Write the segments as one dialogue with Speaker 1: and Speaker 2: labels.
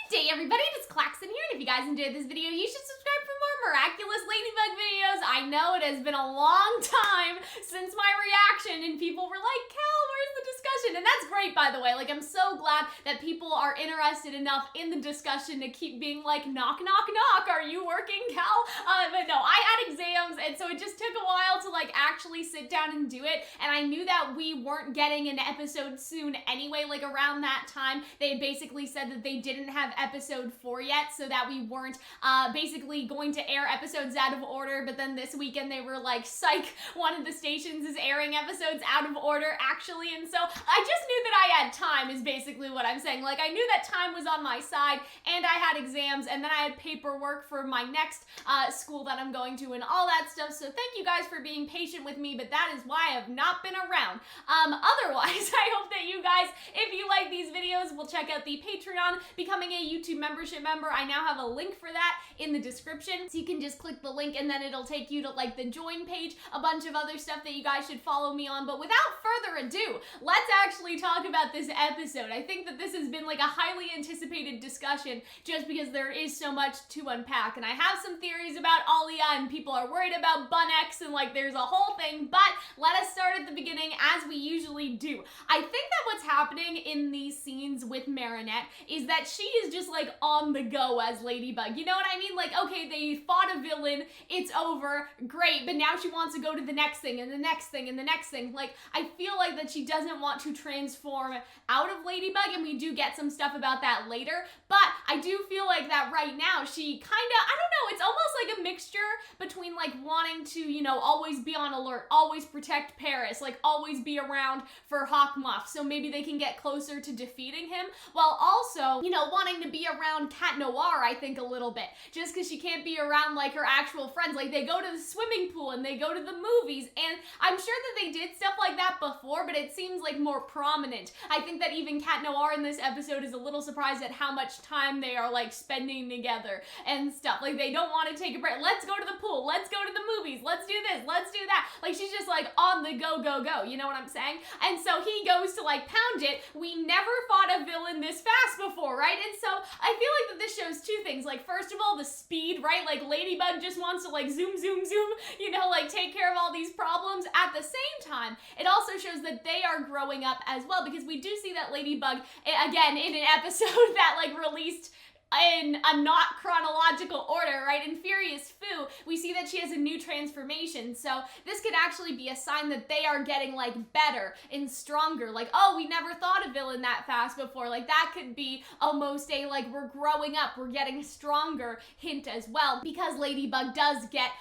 Speaker 1: Good day, everybody. It's Calxiyn here, and if you guys enjoyed this video, you should subscribe for more Miraculous Ladybug videos. I know it has been a long time since my reaction, and people were like, Cal, where's the discussion? And that's great, by the way. Like, I'm so glad that people are interested enough in the discussion to keep being like, knock, knock, knock, are you working, Cal? But no, I had exams, and so it just took a while to like actually sit down and do it, and I knew that we weren't getting an episode soon anyway. Like around that time, they had basically said that they didn't have episode 4 yet, so that we weren't basically going to air episodes out of order. But then this weekend they were like, psych, one of the stations is airing episodes out of order actually, and so I just knew that I had time is basically what I'm saying. Like, I knew that time was on my side, and I had exams, and then I had paperwork for my next school that I'm going to and all that stuff. So thank you guys for being patient with me, but that is why I have not been around. Otherwise, I hope that you guys, if you like these videos, will check out the Patreon, becoming a YouTube membership member. I now have a link for that in the description, so you can just click the link and then it'll take you to like the join page, a bunch of other stuff that you guys should follow me on. But without further ado, let's actually talk about this episode. I think that this has been like a highly anticipated discussion just because there is so much to unpack, and I have some theories about Alya, and people are worried about Bunnix, and like there's a whole thing. But let us start at the beginning as we usually do. I think that what's happening in these scenes with Marinette is that she is just like on the go as Ladybug. You know what I mean? Like, okay, they fought a villain, it's over, great, but now she wants to go to the next thing and the next thing and the next thing. Like, I feel like that she doesn't want to transform out of Ladybug, and we do get some stuff about that later, but I do feel like that right now she kinda, I don't know, it's almost like a mixture between like wanting to, you know, always be on alert, always protect Paris, like always be around for Hawkmoth, so maybe they can get closer to defeating him, while also, you know, wanting to be around Cat Noir, I think, a little bit, just because she can't be around like her actual friends. Like, they go to the swimming pool and they go to the movies, and I'm sure that they did stuff like that before, but it seems like more prominent. I think that even Cat Noir in this episode is a little surprised at how much time they are like spending together and stuff. Like, they don't want to take a break. Let's go to the pool, let's go to the movies, let's do this, let's do that. Like, she's just like on the go, go, go, you know what I'm saying? And so he goes to like pound it. We never fought a villain this fast before, right? And so I feel like that this shows two things. Like, first of all, the speed, right? Like, Ladybug just wants to like zoom, zoom, zoom, you know, like take care of all these problems. At the same time, it also shows that they are growing up as well, because we do see that Ladybug, again, in an episode that like released in a not chronological order, right? In Furious Fu, we see that she has a new transformation, so this could actually be a sign that they are getting like better and stronger. Like, oh, we never thought a villain that fast before. Like, that could be almost a like, we're growing up, we're getting stronger hint as well, because Ladybug does get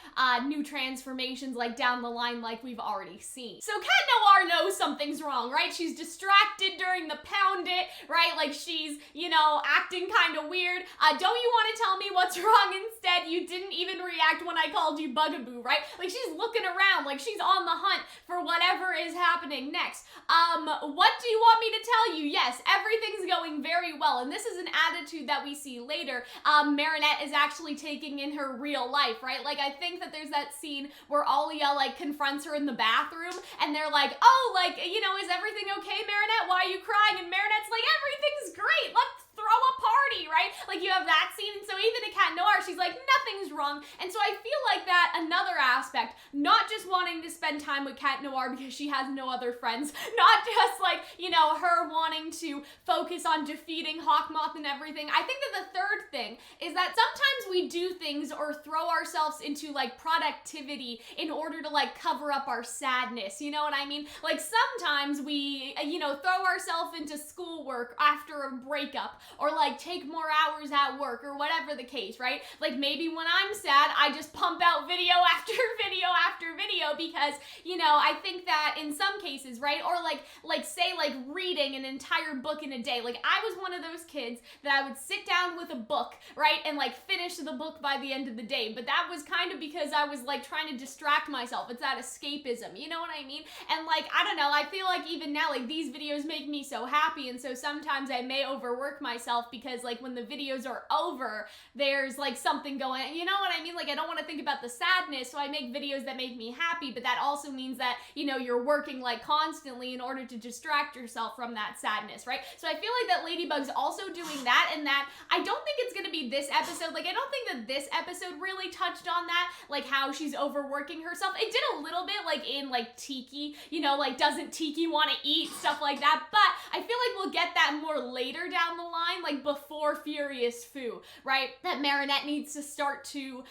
Speaker 1: new transformations like down the line, like we've already seen. So Cat Noir knows something's wrong, right? She's distracted during the pound it, right? Like, she's, you know, acting kind of weird. Don't you want to tell me what's wrong instead? You didn't even react when I called you Bugaboo, right? Like, she's looking around, like she's on the hunt for whatever is happening next. What do you want me to tell you? Yes, everything's going very well, and this is an attitude that we see later. Marinette is actually taking in her real life, right? Like, I think that there's that scene where Alya like confronts her in the bathroom, and they're like, oh, like, you know, is everything okay, Marinette? Why are you crying? And Marinette's like, everything's great, let's throw a party, right? Like, you have that scene, and so even to Cat Noir, she's like, nothing's wrong. And so I feel like that another aspect, not just wanting to spend time with Cat Noir because she has no other friends, not just like, you know, her wanting to focus on defeating Hawkmoth and everything. I think that the third thing is that sometimes we do things or throw ourselves into like productivity in order to like cover up our sadness, you know what I mean? Like, sometimes we, you know, throw ourselves into schoolwork after a breakup, or like take more hours at work, or whatever the case, right? Like, maybe when I'm sad, I just pump out video after video after video because, you know, I think that in some cases, right? Or like say like reading an entire book in a day. Like, I was one of those kids that I would sit down with a book, right? And like finish the book by the end of the day. But that was kind of because I was like trying to distract myself. It's that escapism, you know what I mean? And like, I don't know, I feel like even now, like, these videos make me so happy, and so sometimes I may overwork myself because like when the videos videos are over, there's like something going on. You know what I mean? Like, I don't want to think about the sadness, so I make videos that make me happy, but that also means that, you know, you're working like constantly in order to distract yourself from that sadness, right? So I feel like that Ladybug's also doing that, and that I don't think it's gonna be this episode. Like, I don't think that this episode really touched on that, like how she's overworking herself. It did a little bit, like in like Tiki, you know, like doesn't Tiki want to eat, stuff like that, but I feel like we'll get that more later down the line, like before Furious Fu, right? That Marinette needs to start to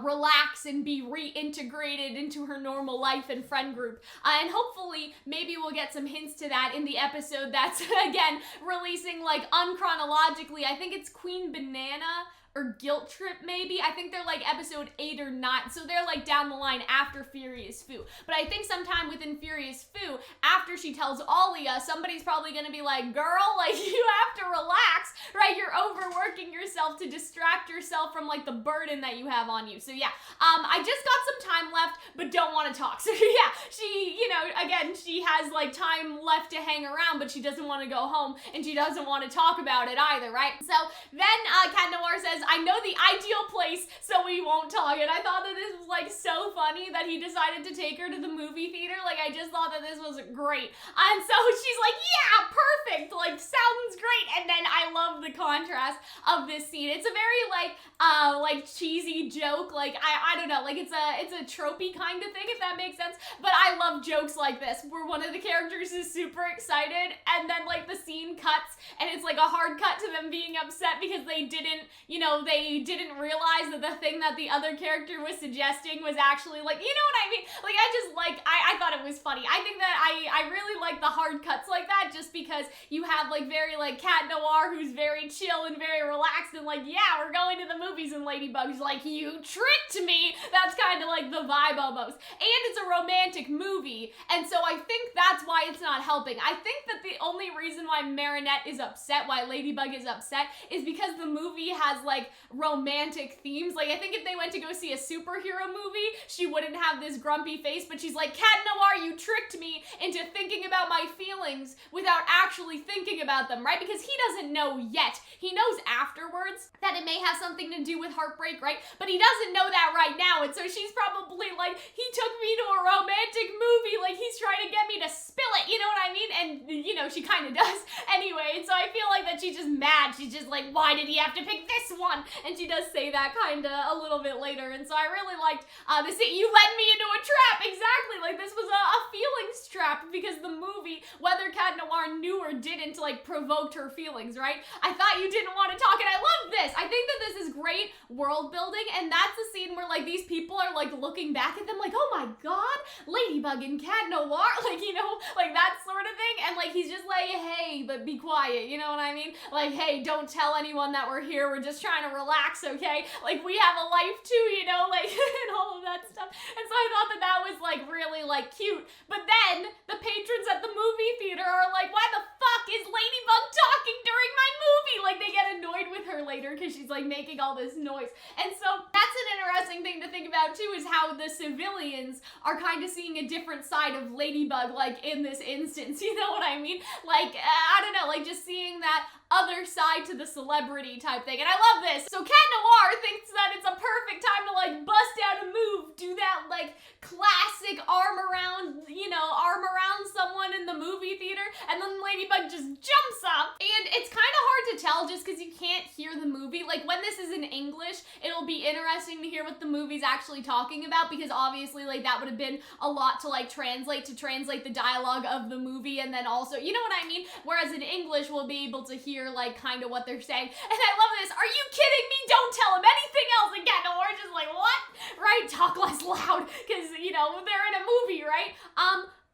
Speaker 1: relax and be reintegrated into her normal life and friend group, and hopefully maybe we'll get some hints to that in the episode that's again releasing like unchronologically. I think it's Queen Banana or Guilt Trip, maybe. I think they're like episode 8 or 9, so they're like down the line after Furious Fu. But I think sometime within Furious Fu, after she tells Alya, somebody's probably gonna be like, girl, like, you have to relax, right? You're overworking yourself to distract yourself from like the burden that you have on you. So yeah, I just got some time left, but don't want to talk. So yeah, she, you know, again, she has like time left to hang around, but she doesn't want to go home, and she doesn't want to talk about it either, right? So then Cat Noir says, I know the ideal place, so we won't talk. And I thought that this was like so funny that he decided to take her to the movie theater. Like, I just thought that this was great. And so she's like, yeah, perfect, like, sounds great. And then I love the contrast of this scene. It's a very like cheesy joke. Like, I don't know, like it's a tropey kind of thing, if that makes sense. But I love jokes like this, where one of the characters is super excited, and then like the scene cuts, and it's like a hard cut to them being upset because they didn't, you know, they didn't realize that the thing that the other character was suggesting was actually like, you know what I mean? Like, I just like, I thought it was funny. I think that I really like the hard cuts like that, just because you have like very like Cat Noir, who's very chill and very relaxed, and like, yeah, we're going to the movies, and Ladybug's like, you tricked me. That's kind of like the vibe almost. And it's a romantic movie, and so I think that's why it's not helping. I think that the only reason why Marinette is upset, why Ladybug is upset, is because the movie has like romantic themes. Like, I think if they went to go see a superhero movie, she wouldn't have this grumpy face, but she's like, Cat Noir, you tricked me into thinking about my feelings without actually thinking about them, right? Because he doesn't know yet. He knows afterwards that it may have something to do with heartbreak, right? But he doesn't know that right now, and so she's probably like, he took me to a romantic movie, like he's trying to get me to spill it, you know what I mean? And, you know, she kind of does anyway, and so I feel like that she's just mad. She's just like, why did he have to pick this one? And she does say that kind of a little bit later, and so I really liked this. You led me into a trap, exactly. Like, this was a feelings trap, because the movie, whether Cat Noir knew or didn't, like, provoked her feelings, right? I thought you didn't want to talk, and I love this. I think that this is great world building, and that's the scene where like these people are like looking back at them like, oh my god, Ladybug and Cat Noir, like, you know, like that sort of thing, and like he's just like, hey, but be quiet, you know what I mean? Like, hey, don't tell anyone that we're here, we're just trying to relax, okay? Like, we have a life too, you know, like, and all of that stuff. And so I thought that that was like really like cute. But then the patrons at the movie theater are like, why the fuck is Ladybug talking during my movie? Like, they get annoyed with her later because she's like making all this noise. And so that's an interesting thing to think about too, is how the civilians are kind of seeing a different side of Ladybug, like in this instance, you know what I mean? Like, I don't know, like just seeing that other side to the celebrity type thing. And I love this. So Cat Noir thinks that it's a perfect time to like bust out a move, do that like classic arm around, you know, arm around someone in the movie theater, and then Ladybug just jumps up. And it's kind of hard to tell just because you can't hear the movie. Like, when this is in English, it'll be interesting to hear what the movie's actually talking about, because obviously like that would have been a lot to like translate the dialogue of the movie, and then also, you know what I mean? Whereas in English, we'll be able to hear like kind of what they're saying. And I love this. Are you kidding me? Don't tell him anything else. And Cat Noir just like, what? Right? Talk less loud, because, you know, they're in a movie, right?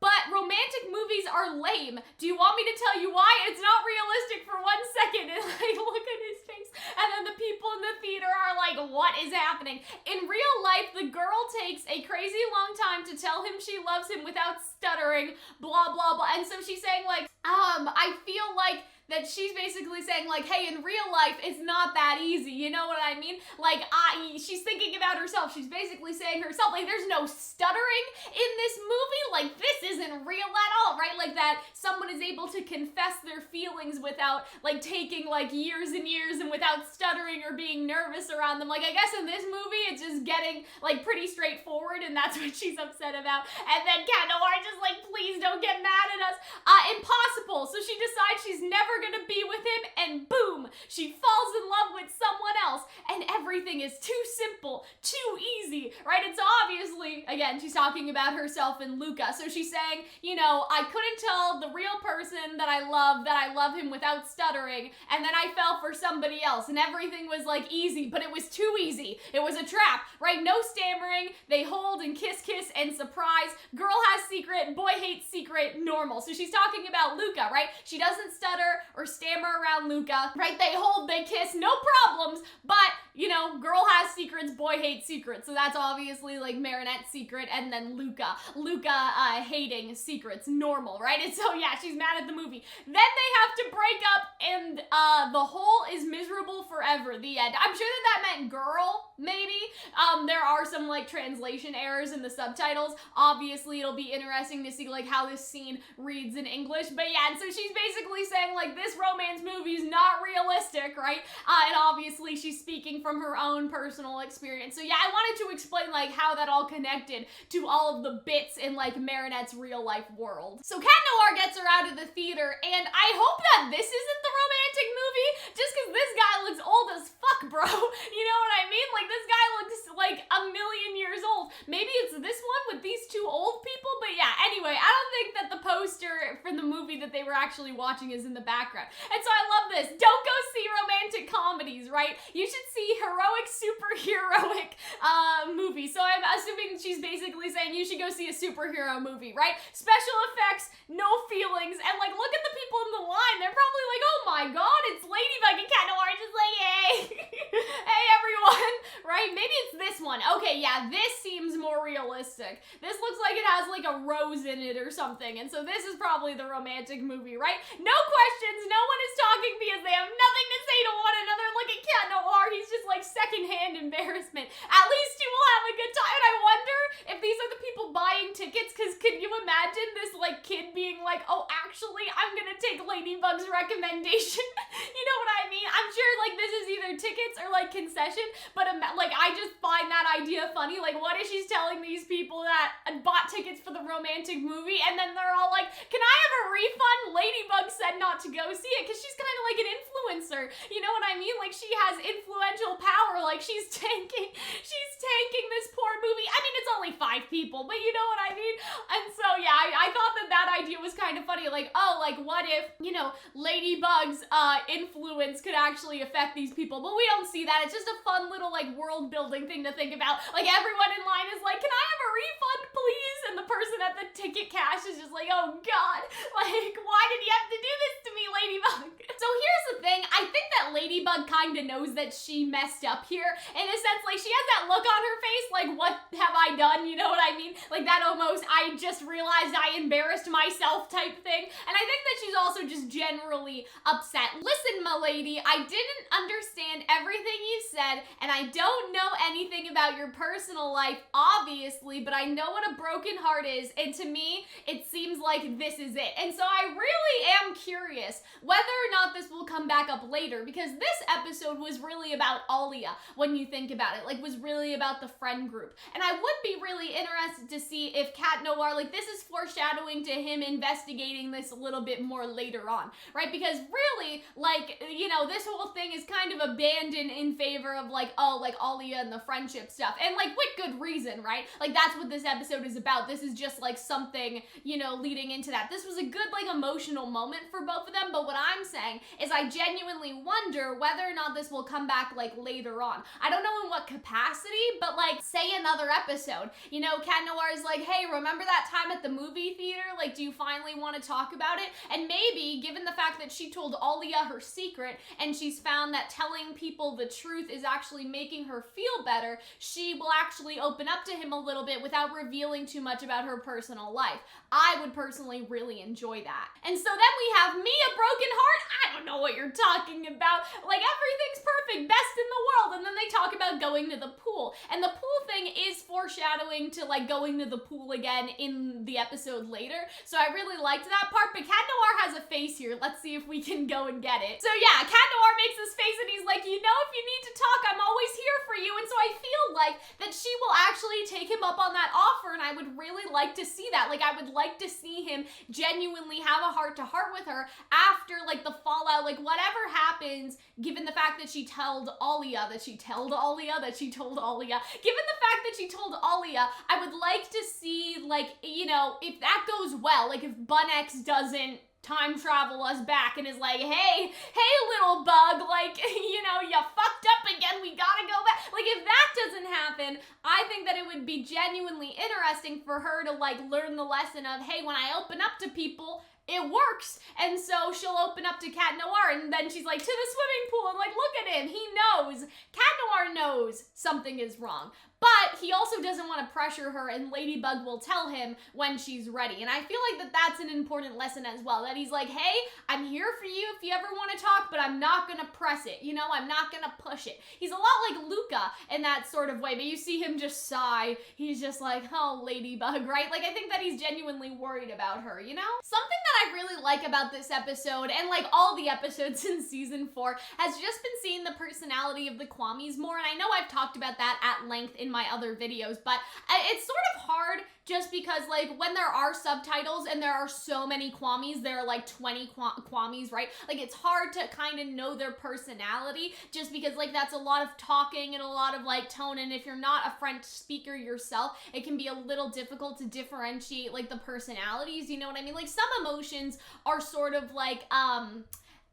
Speaker 1: But romantic movies are lame. Do you want me to tell you why? It's not realistic for 1 second. And like, look at his face. And then the people in the theater are like, what is happening? In real life, the girl takes a crazy long time to tell him she loves him without stuttering, blah, blah, blah. And so she's saying like, I feel like that she's basically saying, like, hey, in real life, it's not that easy, you know what I mean? Like, she's thinking about herself. She's basically saying herself, like, there's no stuttering in this movie. Like, this isn't real at all, right? Like, that someone is able to confess their feelings without, like, taking, like, years and years and without stuttering or being nervous around them. Like, I guess in this movie, it's just getting, like, pretty straightforward, and that's what she's upset about. And then Cat Noir just like, please don't get mad at us. Impossible. So she decides she's never gonna be with him, and boom, she falls in love with someone else, and everything is too simple, too easy, right? It's obviously, again, she's talking about herself and Luca. So she's saying, you know, I couldn't tell the real person that I love him without stuttering, and then I fell for somebody else, and everything was like easy, but it was too easy. It was a trap, right? No stammering. They hold and kiss and surprise. Girl has secret, boy hates secret, normal. So she's talking about Luca, right? She doesn't stutter or stammer around Luca, right? They hold, they kiss, no problems, but, you know, girl has secrets, boy hates secrets. So that's obviously like Marinette's secret, and then Luca hating secrets, normal, right? And so yeah, she's mad at the movie. Then they have to break up, and the whole is miserable forever, the end. I'm sure that meant girl, maybe. There are some like translation errors in the subtitles. Obviously, it'll be interesting to see like how this scene reads in English, but yeah, and so she's basically saying like this romance movie is not realistic, right? And obviously she's speaking from her own personal experience. So yeah, I wanted to explain like how that all connected to all of the bits in like Marinette's real life world. So Cat Noir gets her out of the theater, and I hope that this isn't the romantic movie, just because this guy looks old as fuck, bro. You know what I mean? Like, this guy looks like a million years old. Maybe it's this one with these two old people, but yeah, anyway, I don't think that the poster for the movie that they were actually watching is in the background. And so I love this. Don't go see romantic comedies, right? You should see heroic, superheroic movies. So I'm assuming she's basically saying you should go see a superhero movie, right? Special effects, no feelings, and like, look at the people in the line. They're probably like, oh my god, it's Ladybug and Cat Noir, just like, hey, hey everyone, right? Maybe it's this one. Okay, yeah, this seems more realistic. This looks like it has like a rose in it or something, and so this is probably the romantic movie, right? No questions, no one is talking because they have nothing to say to one another. Look at Cat Noir, he's just like secondhand embarrassment. At least you will have a good time. And I wonder if these are the people buying tickets, because can you imagine this like kid being like, oh, actually, I'm gonna take Ladybug's recommendation. You know what I mean? I'm sure like this is either tickets or like concession, but like I just find that idea funny. Like, what if she's telling these people that bought tickets for the romantic movie, and then they're all like, can I have a refund? Ladybug said not to go see it, because she's kind of like an influencer. You know what I mean? Like, she has influential power. Like, she's tanking this poor movie. I mean, it's only 5 people, but you know what I mean? And so yeah, I thought that idea was kind of funny. Like, oh, like what if, you know, Ladybug's influence could actually affect these people? But we don't see that. It's just a fun little like world building thing to think about. Like, everyone in line is like, can I have a refund, please? And the person at the ticket cash is just like, oh god, like, why did you have to do this to me, Ladybug? So here's the thing. I think that Ladybug kind of knows that she messed up here, in a sense. Like, she has that look on her face, like, what have I done? You know what I mean? Like, that almost, I just realized I embarrassed myself type thing. And I think that she's also just generally upset. Listen, my lady, I didn't understand everything you said, and I don't know anything about your personal life, obviously, but I know what a broken heart is, and to me, it seems like this is it. And so I really am curious whether or not this will come back up later, because this episode was really about Alya, when you think about it, like, was really about the friend group. And I would be really interested to see if Cat Noir, like, this is foreshadowing to him investigating this a little bit more later on, right? Because really, like, you know, this whole thing is kind of abandoned in favor of, like, oh, like, Alya and the friendship stuff. And, like, with good reason, right? Like, that's what this episode is about. This is just, like, something, you know, leading into that. This was a good, like, emotional moment for both of them, but what I'm saying is I genuinely wonder whether or not this will come back, like, later on. I don't know in what capacity, but, like, say another episode. You know, Cat Noir is like, hey, remember that time at the movie theater? Like, do you finally want to talk about it? And maybe, given the fact that she told Alya her secret, and she's found that telling people feel the truth is actually making her feel better, she will actually open up to him a little bit without revealing too much about her personal life. I would personally really enjoy that. And so then we have me, a broken heart. I don't know what you're talking about. Like, everything's perfect, best in the world. And then they talk about going to the pool. And the pool thing is foreshadowing to like going to the pool again in the episode later. So I really liked that part. But Cat Noir has a face here. Let's see if we can go and get it. So yeah, Cat Noir makes this face and he's like, you know, if you need to talk, I'm always here for you. And so I feel like that she will actually take him up on that offer, and I would really like to see that. Like, I would like to see him genuinely have a heart-to-heart with her after, like, the fallout, like, whatever happens, given the fact that she told Alya, given the fact that she told Alya, I would like to see, like, you know, if that goes well, like, if Bunnix doesn't time travel us back and is like, hey little bug, like, you know, you fucked up again, we gotta go back. Like, if that doesn't happen, I think that it would be genuinely interesting for her to, like, learn the lesson of, hey, when I open up to people, it works. And so she'll open up to Cat Noir, and then she's like, to the swimming pool, and like, look at him, he knows. Cat Noir knows something is wrong. But he also doesn't want to pressure her, and Ladybug will tell him when she's ready. And I feel like that that's an important lesson as well. That he's like, hey, I'm here for you if you ever want to talk, but I'm not going to press it. You know, I'm not going to push it. He's a lot like Luca in that sort of way, but you see him just sigh. He's just like, oh, Ladybug, right? Like, I think that he's genuinely worried about her, you know? Something that I really like about this episode, and like all the episodes in season 4, has just been seeing the personality of the Kwamis more. And I know I've talked about that at length in my other videos, but it's sort of hard just because, like, when there are subtitles and there are so many Kwamis, there are like 20 Kwamis, right? Like, it's hard to kind of know their personality just because, like, that's a lot of talking and a lot of, like, tone, and if you're not a French speaker yourself, it can be a little difficult to differentiate, like, the personalities, you know what I mean? Like, some emotions are sort of like,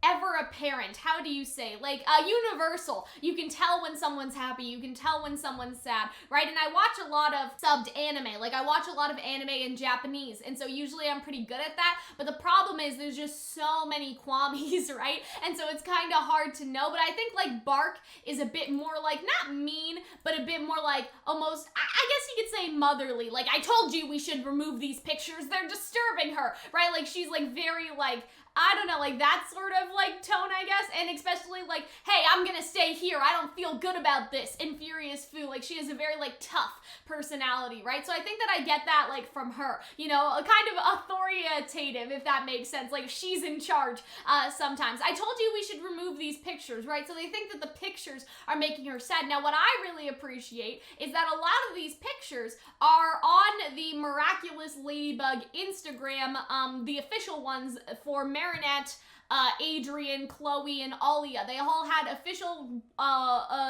Speaker 1: ever apparent. How do you say? Like, universal. You can tell when someone's happy. You can tell when someone's sad, right? And I watch a lot of subbed anime. Like, I watch a lot of anime in Japanese, and so usually I'm pretty good at that. But the problem is there's just so many Kwamis, right? And so it's kind of hard to know. But I think, like, Bark is a bit more, like, not mean, but a bit more, like, almost, I guess you could say motherly. Like, I told you we should remove these pictures. They're disturbing her, right? Like, she's, like, very, like, I don't know, like, that sort of, like, tone, I guess, and especially, like, hey, I'm gonna stay here, I don't feel good about this, in Furious Fu, like, she has a very, like, tough personality, right? So I think that I get that, like, from her, you know, a kind of authoritative, if that makes sense, like, she's in charge, sometimes. I told you we should remove these pictures, right? So they think that the pictures are making her sad. Now, what I really appreciate is that a lot of these pictures are on the Miraculous Ladybug Instagram, the official ones for Marinette, Adrian, Chloe, and Alya. They all had official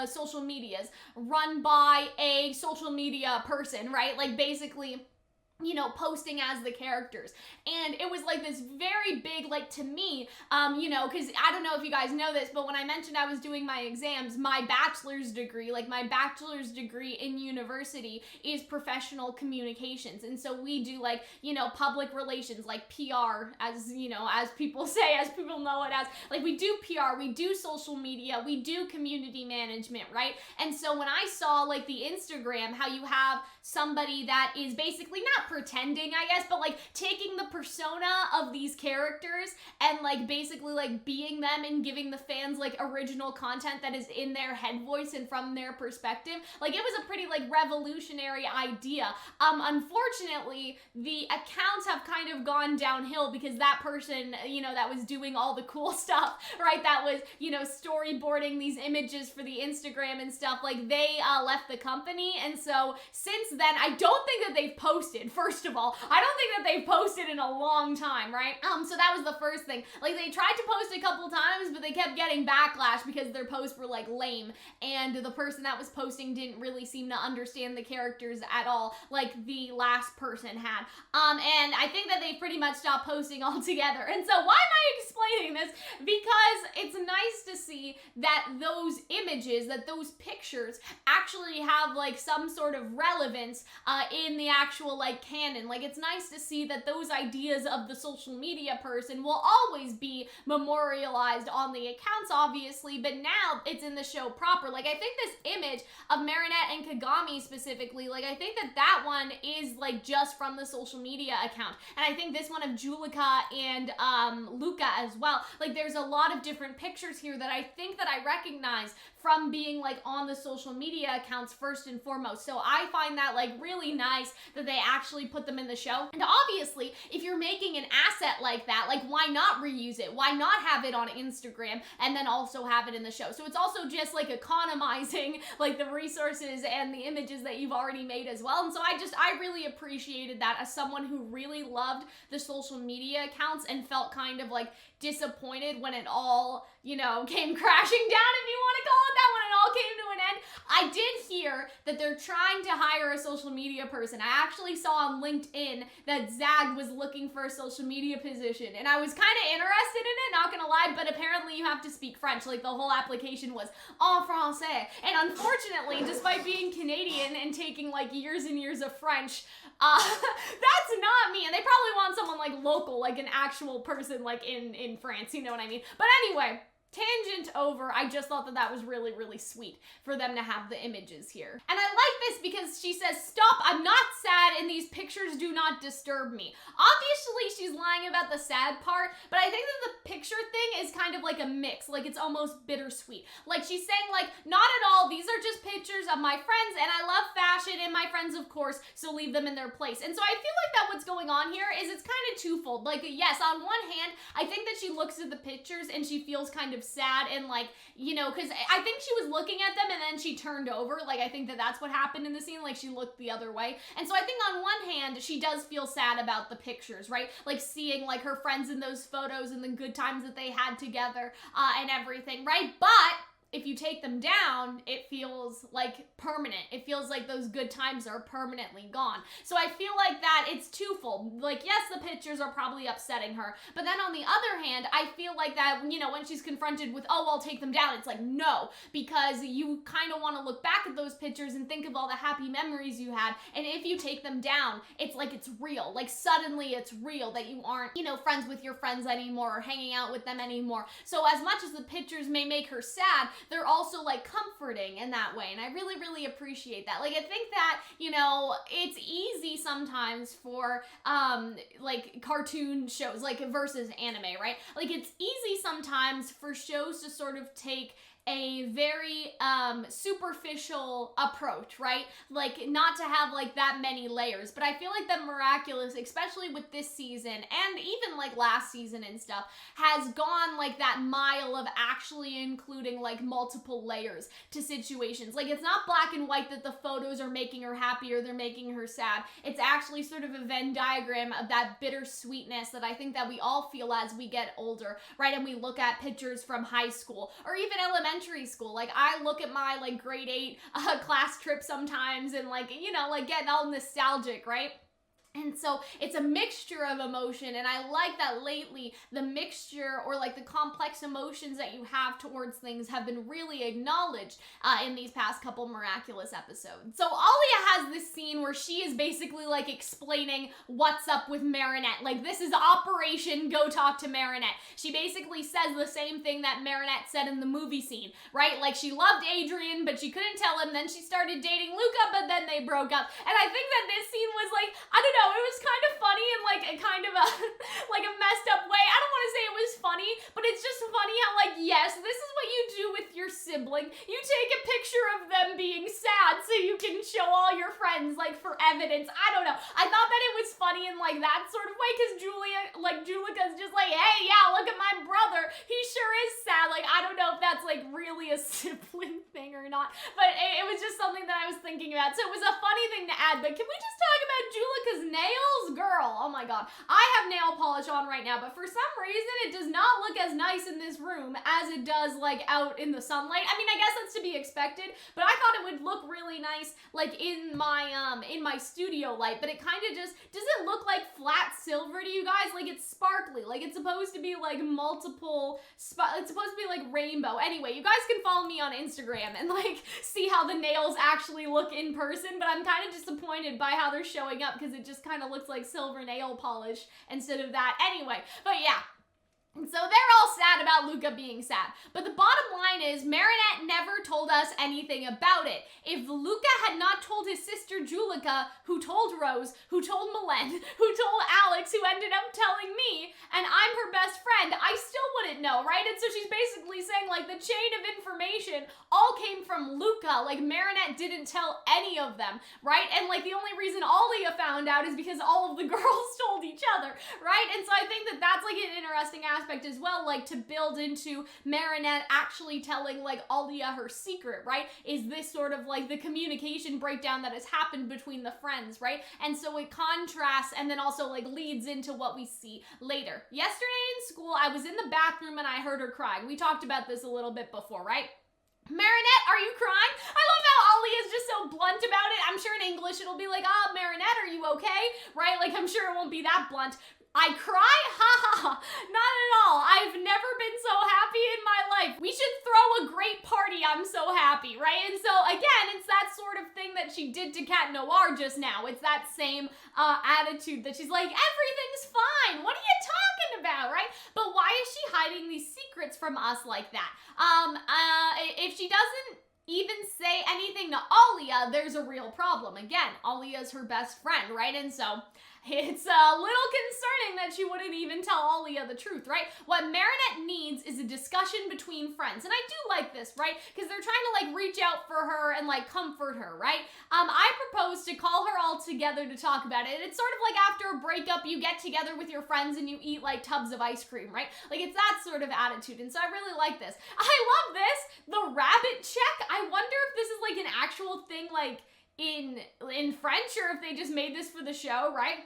Speaker 1: social medias run by a social media person, right? Like, basically, you know, posting as the characters. And it was like this very big, like, to me, you know, because I don't know if you guys know this, but when I mentioned I was doing my exams, my bachelor's degree, like, my bachelor's degree in university is professional communications. And so we do, like, you know, public relations, like PR, as, you know, as people say, as people know it as, like, we do PR, we do social media, we do community management, right? And so when I saw, like, the Instagram, how you have somebody that is basically not pretending, I guess, but, like, taking the persona of these characters and, like, basically, like, being them and giving the fans, like, original content that is in their head voice and from their perspective. Like, it was a pretty, like, revolutionary idea. Unfortunately, the accounts have kind of gone downhill because that person, you know, that was doing all the cool stuff, right, that was, you know, storyboarding these images for the Instagram and stuff, like, they left the company. And so since then, I don't think that they've posted. First of all, I don't think that they've posted in a long time, right? So that was the first thing. Like, they tried to post a couple times, but they kept getting backlash because their posts were, like, lame, and the person that was posting didn't really seem to understand the characters at all, like the last person had. And I think that they pretty much stopped posting altogether. And so why am I explaining this? Because it's nice to see that those images, that those pictures actually have, like, some sort of relevance in the actual, like, canon. Like, it's nice to see that those ideas of the social media person will always be memorialized on the accounts, obviously, but now it's in the show proper. Like, I think this image of Marinette and Kagami specifically, like, I think that one is, like, just from the social media account. And I think this one of Julika and Luca as well. Like, there's a lot of different pictures here that I think that I recognize from being, like, on the social media accounts first and foremost. So I find that, like, really nice that they actually put them in the show. And obviously, if you're making an asset like that, like, why not reuse it? Why not have it on Instagram and then also have it in the show? So it's also just, like, economizing, like, the resources and the images that you've already made as well. And so I really appreciated that as someone who really loved the social media accounts and felt kind of, like, disappointed when it all, you know, came crashing down, if you want to call it that, when it all came to an end. I did hear that they're trying to hire a social media person. I actually saw on LinkedIn that Zag was looking for a social media position, and I was kind of interested in it, not gonna lie, but apparently you have to speak French. Like, the whole application was en français, and unfortunately, despite being Canadian and taking, like, years and years of French, that's not me, and they probably want someone, like, local, like an actual person, like, in France, you know what I mean? But anyway, tangent over. I just thought that was really, really sweet for them to have the images here. And I like this because she says, "Stop, I'm not sad, and these pictures do not disturb me." Obviously, she's lying about the sad part, but I think that the picture thing is kind of like a mix. Like, it's almost bittersweet. Like, she's saying, like, not at all, these are just pictures of my friends, and I love fashion and my friends, of course, so leave them in their place. And so I feel like that what's going on here is it's kind of twofold. Like, yes, on one hand, I think that she looks at the pictures and she feels kind of sad and, like, you know, because I think she was looking at them and then she turned over. Like, I think that that's what happened in the scene. Like, she looked the other way. And so I think on one hand, she does feel sad about the pictures, right? Like, seeing, like, her friends in those photos and the good times that they had together and everything, right? But if you take them down, it feels like permanent. It feels like those good times are permanently gone. So I feel like that it's twofold. Like, yes, the pictures are probably upsetting her, but then on the other hand, I feel like that, you know, when she's confronted with, "Oh, I'll take them down," it's like, no, because you kind of want to look back at those pictures and think of all the happy memories you had, and if you take them down, it's like it's real. Like, suddenly it's real that you aren't, you know, friends with your friends anymore or hanging out with them anymore. So as much as the pictures may make her sad, they're also, like, comforting in that way, and I really, really appreciate that. Like, I think that, you know, it's easy sometimes for, like, cartoon shows, like, versus anime, right? Like, it's easy sometimes for shows to sort of take a very superficial approach, right? Like, not to have, like, that many layers. But I feel like that Miraculous, especially with this season and even, like, last season and stuff, has gone, like, that mile of actually including, like, multiple layers to situations. Like, it's not black and white that the photos are making her happy or they're making her sad. It's actually sort of a Venn diagram of that bittersweetness that I think that we all feel as we get older, right? And we look at pictures from high school or even elementary school. Like, I look at my, like, grade 8 class trip sometimes and, like, you know, like, getting all nostalgic, right? And so it's a mixture of emotion, and I like that lately the mixture or, like, the complex emotions that you have towards things have been really acknowledged in these past couple Miraculous episodes. So Alya has this scene where she is basically, like, explaining what's up with Marinette. Like, this is Operation Go Talk to Marinette. She basically says the same thing that Marinette said in the movie scene, right? Like, she loved Adrian, but she couldn't tell him. Then she started dating Luca, but then they broke up. And I think that this scene was, like, I don't know, it was kind of funny in, like, a kind of a like a messed up way. I don't want to say it was funny, but it's just funny how, like, yes, this is what you do with your sibling. You take a picture of them being sad so you can show all your friends, like, for evidence. I don't know. I thought that it was funny in, like, that sort of way, because Julika's just like, "Hey, yeah, look at my brother. He sure is sad." Like, I don't know if that's, like, really a sibling thing or not, but it was just something that I was thinking about. So it was a funny thing to add, but can we just talk about Julika's nails? Girl, oh my god. I have nail polish on right now, but for some reason it does not look as nice in this room as it does, like, out in the sunlight. I mean, I guess that's to be expected, but I thought it would look really nice, like, in my studio light, but it kind of just, does it look like flat silver to you guys? Like, it's sparkly, like, it's supposed to be like multiple, it's supposed to be like rainbow. Anyway, you guys can follow me on Instagram and like see how the nails actually look in person, but I'm kind of disappointed by how they're showing up because it just kind of looks like silver nail polish instead of that anyway. But yeah. And so they're all sad about Luca being sad. But the bottom line is Marinette never told us anything about it. If Luca had not told his sister Julica, who told Rose, who told Malene, who told Alex, who ended up telling me, and I'm her best friend, I still wouldn't know, right? And so she's basically saying, like, the chain of information all came from Luca. Like, Marinette didn't tell any of them, right? And, like, the only reason Alya found out is because all of the girls told each other, right? And so I think that that's, like, an interesting aspect as well, like, to build into Marinette actually telling, like, Alya her secret, right? Is this sort of, like, the communication breakdown that has happened between the friends, right? And so it contrasts and then also, like, leads into what we see later. Yesterday in school, I was in the bathroom and I heard her crying. We talked about this a little bit before, right? Marinette, are you crying? I love how Alya is just so blunt about it. I'm sure in English it'll be like, Marinette, are you okay? Right? Like, I'm sure it won't be that blunt. I cry? Ha ha ha. Not at all. I've never been so happy in my life. We should throw a great party. I'm so happy, right? And so again, it's that sort of thing that she did to Cat Noir just now. It's that same attitude that she's like, everything's fine. What are you talking about, right? But why is she hiding these secrets from us like that? If she doesn't even say anything to Alya, there's a real problem. Again, Alya's her best friend, right? And so it's a little concerning that she wouldn't even tell Alya the truth, right? What Marinette needs is a discussion between friends. And I do like this, right? Because they're trying to, like, reach out for her and, like, comfort her, right? I propose to call her all together to talk about it. It's sort of like after a breakup, you get together with your friends and you eat, like, tubs of ice cream, right? Like, it's that sort of attitude. And so I really like this. I love this. The rabbit check. I wonder if this is, like, an actual thing, like, in French, or if they just made this for the show, right?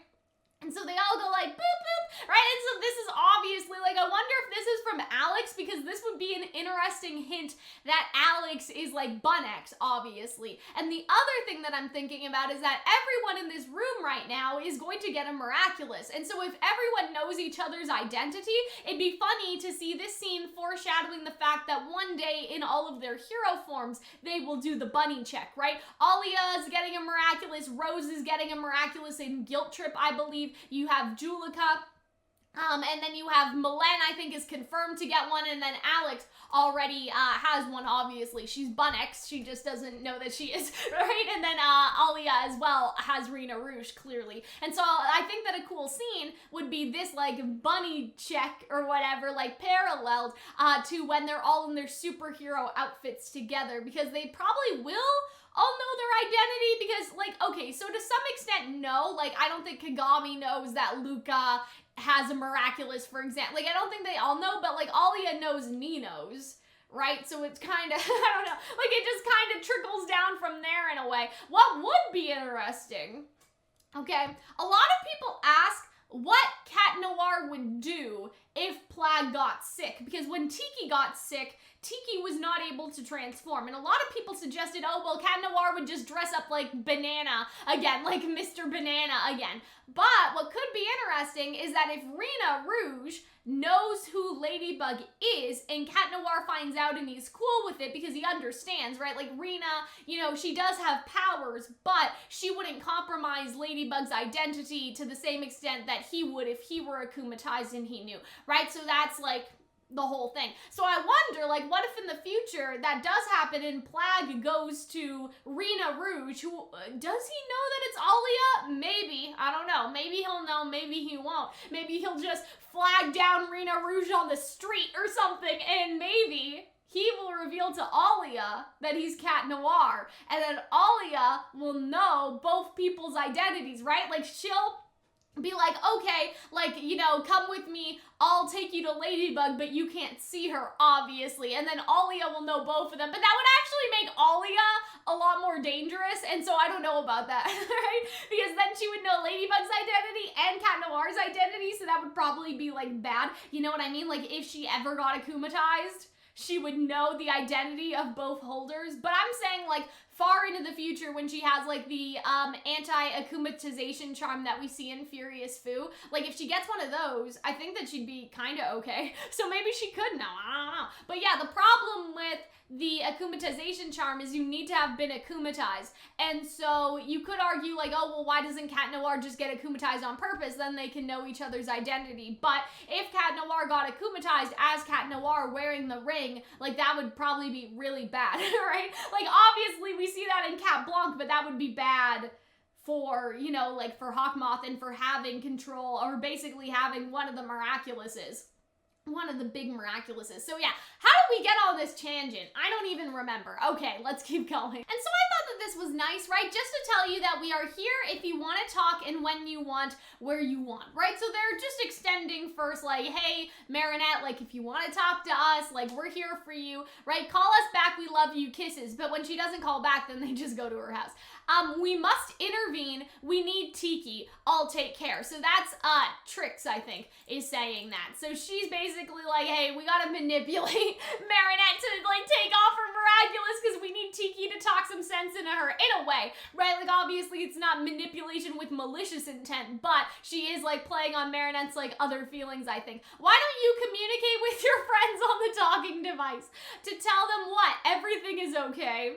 Speaker 1: And so they all go like, boop, boop, right? And so this is obviously, like, I wonder if this is from Alex, because this would be an interesting hint that Alex is like Bunnix, obviously. And the other thing that I'm thinking about is that everyone in this room right now is going to get a Miraculous. And so if everyone knows each other's identity, it'd be funny to see this scene foreshadowing the fact that one day in all of their hero forms, they will do the bunny check, right? Alya is getting a Miraculous, Rose is getting a Miraculous in Guilt Trip, I believe. You have Julica, and then you have Malene, I think, is confirmed to get one, and then Alex already has one, obviously. She's Bunnix, she just doesn't know that she is, right? And then Alya as well has Rena Rouge, clearly. And so I think that a cool scene would be this, like, bunny check or whatever, like, paralleled to when they're all in their superhero outfits together, because they probably will all know their identity, because, like, okay, so to some extent, no, like, I don't think Kagami knows that Luca has a Miraculous, for example. Like, I don't think they all know, but, like, Alya knows Nino's, right? So it's kind of, I don't know, like, it just kind of trickles down from there in a way. What would be interesting, okay, a lot of people ask what Cat Noir would do if Plagg got sick, because when Tiki got sick, Tiki was not able to transform, and a lot of people suggested, oh, well, Cat Noir would just dress up like Banana again, like Mr. Banana again. But what could be interesting is that if Rena Rouge knows who Ladybug is, and Cat Noir finds out and he's cool with it because he understands, right? Like, Rena, you know, she does have powers, but she wouldn't compromise Ladybug's identity to the same extent that he would if he were akumatized and he knew, right? So that's, like, the whole thing. So I wonder, like, what if in the future that does happen and Plagg goes to Rena Rouge, who, does he know that it's Alya? Maybe. I don't know. Maybe he'll know, maybe he won't. Maybe he'll just flag down Rena Rouge on the street or something, and maybe he will reveal to Alya that he's Cat Noir, and then Alya will know both people's identities, right? Like, she'll be like, okay, like, you know, come with me, I'll take you to Ladybug, but you can't see her, obviously. And then Alya will know both of them, but that would actually make Alya a lot more dangerous, and so I don't know about that, right? Because then she would know Ladybug's identity and Cat Noir's identity, so that would probably be, like, bad. You know what I mean? Like, if she ever got akumatized, she would know the identity of both holders. But I'm saying, like, far into the future when she has like the anti-akumatization charm that we see in Furious Fu. Like if she gets one of those, I think that she'd be kind of okay. So maybe she could now, I don't know. But yeah, the problem with the akumatization charm is you need to have been akumatized. And so you could argue like, oh, well, why doesn't Cat Noir just get akumatized on purpose? Then they can know each other's identity. But if Cat Noir got akumatized as Cat Noir wearing the ring, like that would probably be really bad, right? Like obviously we see that in Cat Blanc, but that would be bad for, you know, like for Hawkmoth and for having control, or basically having one of the Miraculouses. One of the big Miraculouses. So yeah, how did we get on this tangent? I don't even remember. Okay, let's keep going. And so I thought that this was nice, right? Just to tell you that we are here if you want to talk and when you want, where you want, right? So they're just extending first like, hey, Marinette, like if you want to talk to us, like we're here for you, right? Call us back, we love you, kisses. But when she doesn't call back, then they just go to her house. We must intervene. We need Tiki. I'll take care. So that's Trix, I think, is saying that. So she's basically like, hey, we gotta manipulate Marinette to like take off her Miraculous because we need Tiki to talk some sense into her in a way, right? Like obviously it's not manipulation with malicious intent, but she is like playing on Marinette's like other feelings, I think. Why don't you communicate with your friends on the talking device to tell them what? Everything is okay.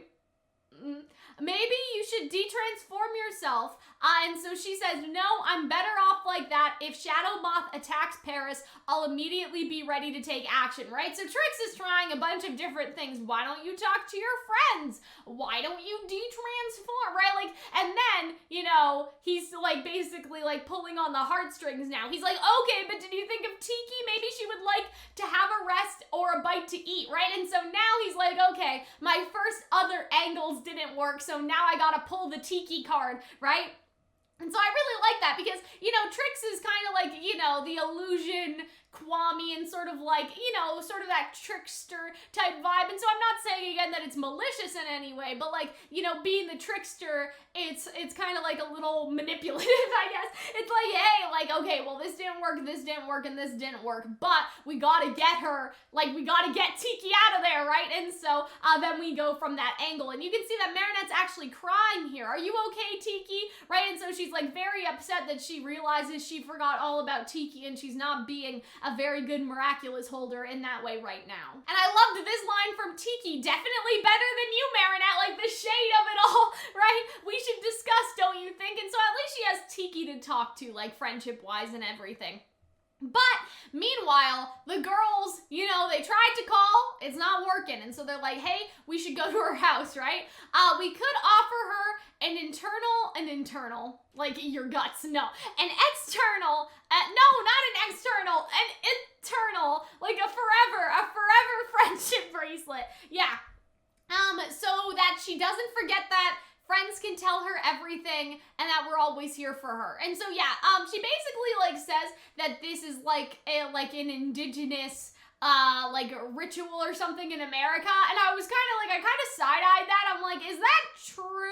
Speaker 1: Maybe you should de-transform yourself. And so she says, no, I'm better off like that. If Shadow Moth attacks Paris, I'll immediately be ready to take action, right? So Trix is trying a bunch of different things. Why don't you talk to your friends? Why don't you de-transform, right? Like, and then, you know, he's like basically like pulling on the heartstrings now. He's like, okay, but did you think of Tiki? Maybe she would like to have a rest or a bite to eat, right? And so now he's like, okay, my first other angles didn't work, so now I gotta pull the Tiki card, right? And so I really like that because, you know, Trix is kind of like, you know, the illusion Kwame and sort of like, you know, sort of that trickster type vibe. And so I'm not saying again that it's malicious in any way, but like, you know, being the trickster, it's kind of like a little manipulative, I guess. It's like, hey, like, okay, well, this didn't work, and this didn't work, but we gotta get her, like, we gotta get Tiki out of there, right? And so then we go from that angle, and you can see that Marinette's actually crying here. Are you okay, Tiki? Right? And so she's like very upset that she realizes she forgot all about Tiki and she's not being a very good Miraculous holder in that way right now. And I loved this line from Tiki, definitely better than you, Marinette, like the shade of it all, right? We should discuss, don't you think? And so at least she has Tiki to talk to, like friendship-wise and everything. But meanwhile, the girls, you know, they tried to call, it's not working. And so they're like, hey, we should go to her house, right? We could offer her an internal, like your guts, no. An external, no, not an external, an internal, like a forever friendship bracelet. Yeah. So that she doesn't forget that friends can tell her everything and that we're always here for her. And so yeah, she basically like says that this is like an indigenous like ritual or something in America, and I was kind of side-eyed that. I'm like, is that true?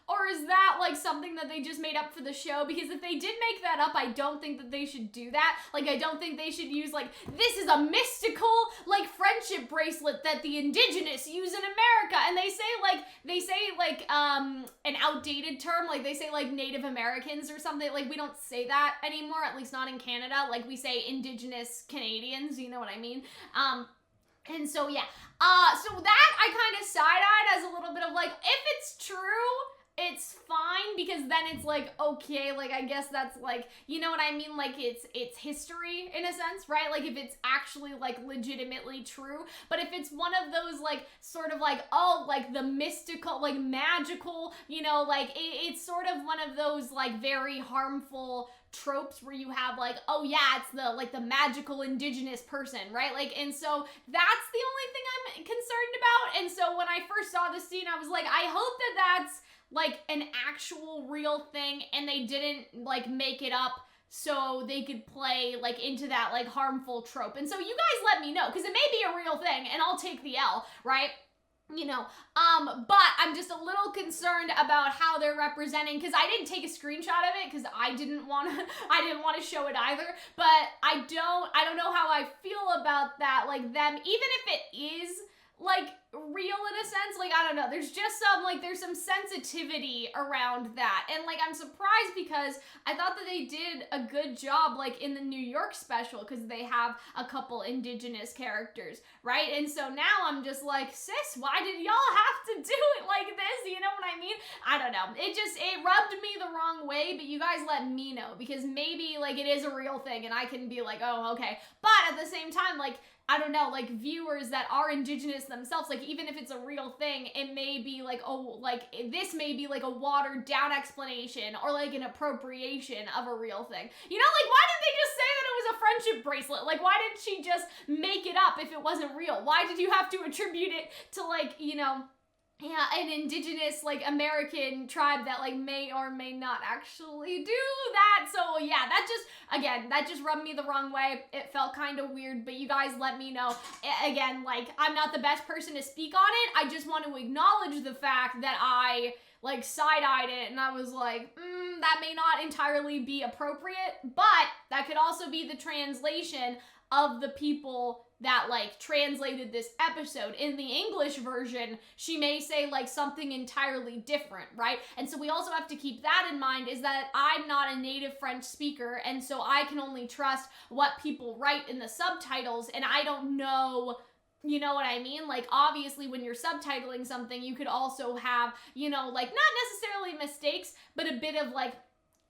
Speaker 1: Or is that like something that they just made up for the show? Because if they did make that up, I don't think that they should do that. Like, I don't think they should use like, this is a mystical like friendship bracelet that the indigenous use in America. And they say like an outdated term, like they say like Native Americans or something. Like we don't say that anymore, at least not in Canada. Like we say indigenous Canadians, you know what I mean? And so yeah, so that I kind of side-eyed as a little bit of like, if it's true, it's fine, because then it's like, okay, like I guess that's like, you know what I mean, like it's history in a sense, right? Like if it's actually like legitimately true. But if it's one of those like sort of like, oh, like the mystical, like magical, you know, like it's sort of one of those like very harmful tropes where you have like, oh yeah, it's the like the magical indigenous person, right? Like, and so that's the only thing I'm concerned about. And so when I first saw this scene, I was like, I hope that that's like an actual real thing and they didn't like make it up so they could play like into that like harmful trope. And so you guys let me know, because it may be a real thing and I'll take the L, right? You know, but I'm just a little concerned about how they're representing, because I didn't take a screenshot of it because I didn't want to show it either. But I don't know how I feel about that, like them, even if it is like real in a sense. Like, I don't know, there's just some, like, there's some sensitivity around that, and like, I'm surprised because I thought that they did a good job, like, in the New York special, because they have a couple indigenous characters, right? And so now I'm just like, sis, why did y'all have to do it like this? You know what I mean? I don't know, it rubbed me the wrong way, but you guys let me know, because maybe, like, it is a real thing, and I can be like, oh, okay, but at the same time, like, I don't know, like, viewers that are indigenous themselves, like, even if it's a real thing, it may be like, oh, like, this may be like a watered down explanation or like an appropriation of a real thing. You know, like, why didn't they just say that it was a friendship bracelet? Like, why didn't she just make it up if it wasn't real? Why did you have to attribute it to, like, you know, yeah, an indigenous, like, American tribe that, like, may or may not actually do that? So, yeah, that just rubbed me the wrong way. It felt kind of weird, but you guys let me know. Again, like, I'm not the best person to speak on it. I just want to acknowledge the fact that I, like, side-eyed it, and I was like, that may not entirely be appropriate, but that could also be the translation of the people that, like, translated this episode. In the English version, she may say, like, something entirely different, right? And so we also have to keep that in mind, is that I'm not a native French speaker, and so I can only trust what people write in the subtitles, and I don't know, you know what I mean? Like, obviously, when you're subtitling something, you could also have, you know, like, not necessarily mistakes, but a bit of, like,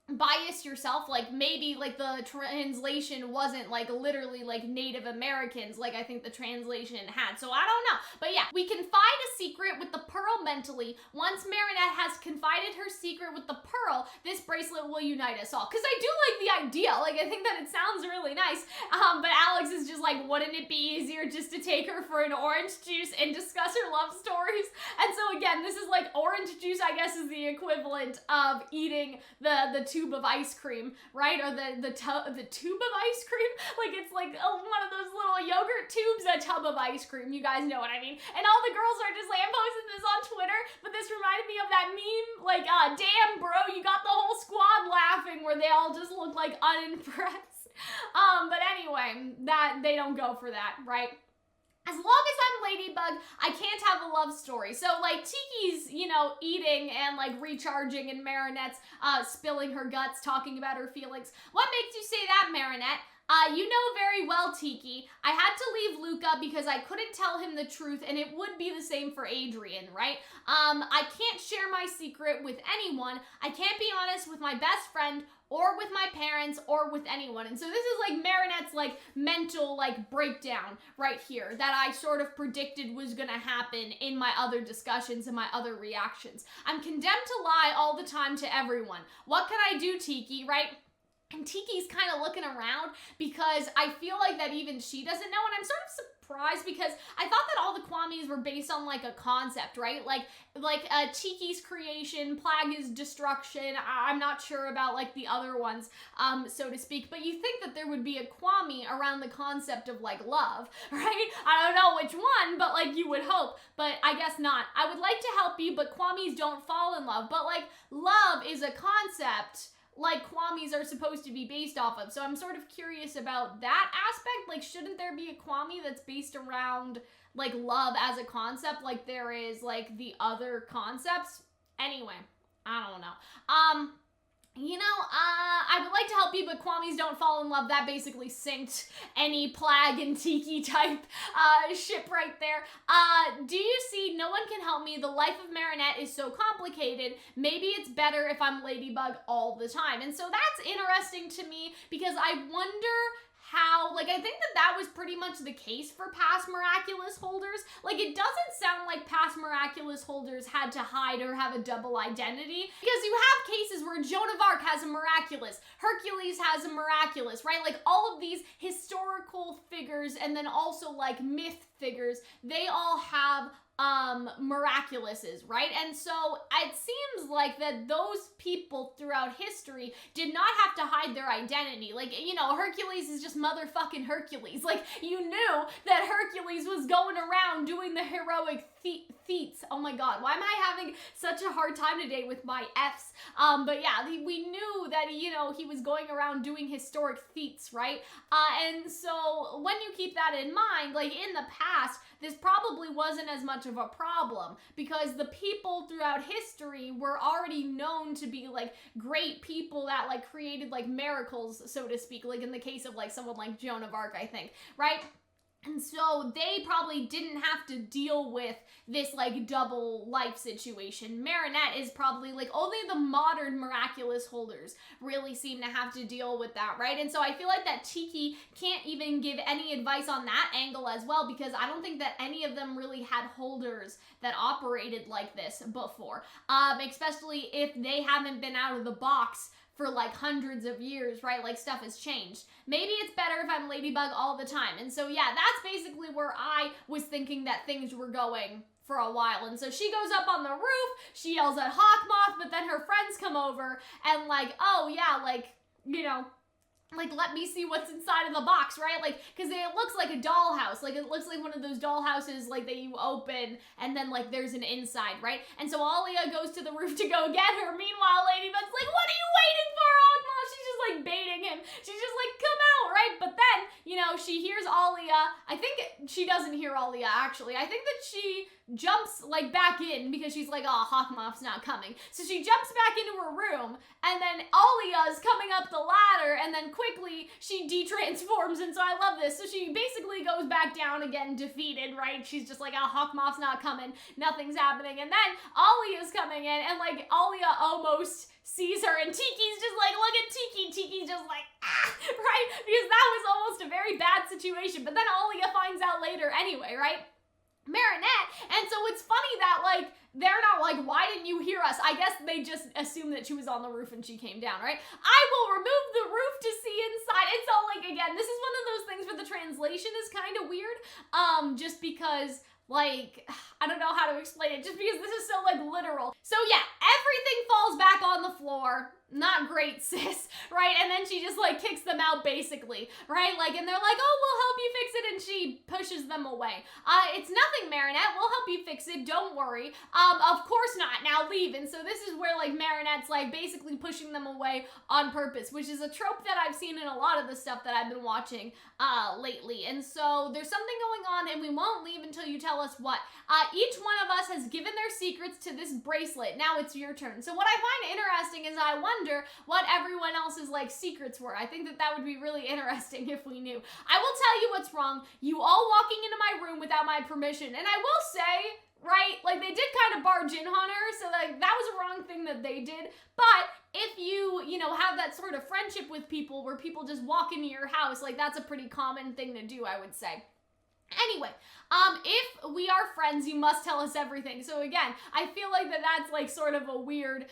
Speaker 1: bias yourself. Like, maybe, like, the translation wasn't, like, literally, like, Native Americans, like I think the translation had. So I don't know. But yeah, we confide a secret with the pearl mentally. Once Marinette has confided her secret with the pearl, this bracelet will unite us all. Because I do like the idea. Like, I think that it sounds really nice. But Alex is just like, wouldn't it be easier just to take her for an orange juice and discuss her love stories? And so again, this is like, orange juice, I guess, is the equivalent of eating the tube of ice cream, right? Or the tube of ice cream? Like, it's like one of those little yogurt tubes, a tub of ice cream. You guys know what I mean. And all the girls are just like, I'm posting this on Twitter, but this reminded me of that meme, like, damn, bro, you got the whole squad laughing, where they all just look like unimpressed. But anyway, that they don't go for that, right? As long as I'm Ladybug, I can't have a love story. So, like, Tiki's, you know, eating and, like, recharging, and Marinette's spilling her guts, talking about her feelings. What makes you say that, Marinette? You know very well, Tiki. I had to leave Luca because I couldn't tell him the truth, and it would be the same for Adrian, right? I can't share my secret with anyone. I can't be honest with my best friend, or with my parents, or with anyone. And so this is like Marinette's, like, mental, like, breakdown right here that I sort of predicted was gonna happen in my other discussions and my other reactions. I'm condemned to lie all the time to everyone. What can I do, Tiki, right? And Tiki's kind of looking around because I feel like that even she doesn't know, and I'm sort of surprised because I thought that all the Kwamis were based on, like, a concept, right? Like Tiki's creation, Plaga's destruction. I'm not sure about, like, the other ones, so to speak, but you think that there would be a Kwami around the concept of, like, love, right? I don't know which one, but, like, you would hope, but I guess not. I would like to help you, but Kwamis don't fall in love, but, like, love is a concept like Kwamis are supposed to be based off of. So I'm sort of curious about that aspect. Like, shouldn't there be a Kwami that's based around, like, love as a concept, like there is, like, the other concepts? Anyway, I don't know. You know, I would like to help you, but Kwamis don't fall in love. That basically synced any Plag and Tiki type ship right there. Do you see? No one can help me. The life of Marinette is so complicated. Maybe it's better if I'm Ladybug all the time. And so that's interesting to me because I wonder how, like, I think that that was pretty much the case for past Miraculous holders. Like, it doesn't sound like past Miraculous holders had to hide or have a double identity, because you have cases where Joan of Arc has a Miraculous, Hercules has a Miraculous, right? Like, all of these historical figures and then also, like, myth figures, they all have Miraculouses, right? And so it seems like that those people throughout history did not have to hide their identity. Like, you know, Hercules is just motherfucking Hercules. Like, you knew that Hercules was going around doing the heroic Feats. Oh my god, why am I having such a hard time today with my F's? But yeah, we knew that, you know, he was going around doing historic feats, right? And so when you keep that in mind, like in the past, this probably wasn't as much of a problem because the people throughout history were already known to be like great people that like created like miracles, so to speak, like in the case of like someone like Joan of Arc, I think, right? And so they probably didn't have to deal with this like double life situation. Marinette is probably like only the modern miraculous holders really seem to have to deal with that, right? And so I feel like that Tiki can't even give any advice on that angle as well because I don't think that any of them really had holders that operated like this before, especially if they haven't been out of the box for like hundreds of years, right? Like stuff has changed. Maybe it's better if I'm Ladybug all the time. And so yeah, that's basically where I was thinking that things were going for a while. And so she goes up on the roof, she yells at Hawkmoth, but then her friends come over and like, oh yeah, like, you know, like, let me see what's inside of the box, right? Like, because it looks like a dollhouse. Like, it looks like one of those dollhouses, like, that you open, and then, like, there's an inside, right? And so Alya goes to the roof to go get her. Meanwhile, Ladybug's like, what are you waiting for, Hawkmoth? She's just, like, baiting him. She's just like, come out, right? But then, you know, she hears Alya. I think she doesn't hear Alya, actually. I think that she jumps, like, back in because she's like, oh, Hawkmoth's not coming. So she jumps back into her room, and then Alya's coming up the ladder, and then quickly she de-transforms, and so I love this. So she basically goes back down again, defeated, right? She's just like, oh, Hawkmoth's not coming, nothing's happening, and then Alya's coming in, and like, Alya almost sees her, and Tiki's just like, look at Tiki, Tiki's just like, ah, right? Because that was almost a very bad situation, but then Alya finds out later anyway, right? Marinette, and so it's funny that, like, they're not like, why didn't you hear us? I guess they just assumed that she was on the roof and she came down, right? I will remove the roof to see inside. And so, like, again, this is one of those things where the translation is kind of weird, just because, like, I don't know how to explain it, just because this is so, like, literal. So, yeah, everything falls back on the floor. Not great, sis, right? And then she just, like, kicks them out, basically, right? Like, and they're like, oh, we'll help you fix it, and she pushes them away. It's nothing, Marinette. We'll help you fix it. Don't worry. Of course not. Now leave. And so this is where, like, Marinette's, like, basically pushing them away on purpose, which is a trope that I've seen in a lot of the stuff that I've been watching lately. And so there's something going on, and we won't leave until you tell us what. Each one of us has given their secrets to this bracelet. Now it's your turn. So what I find interesting is I wonder what everyone else's, like, secrets were. I think that that would be really interesting if we knew. I will tell you what's wrong. You all walking into my room without my permission. And I will say, right, like, they did kind of barge in on her, so, like, that was a wrong thing that they did. But if you know, have that sort of friendship with people where people just walk into your house, like, that's a pretty common thing to do, I would say. Anyway, if we are friends, you must tell us everything. So again, I feel like that's like sort of a weird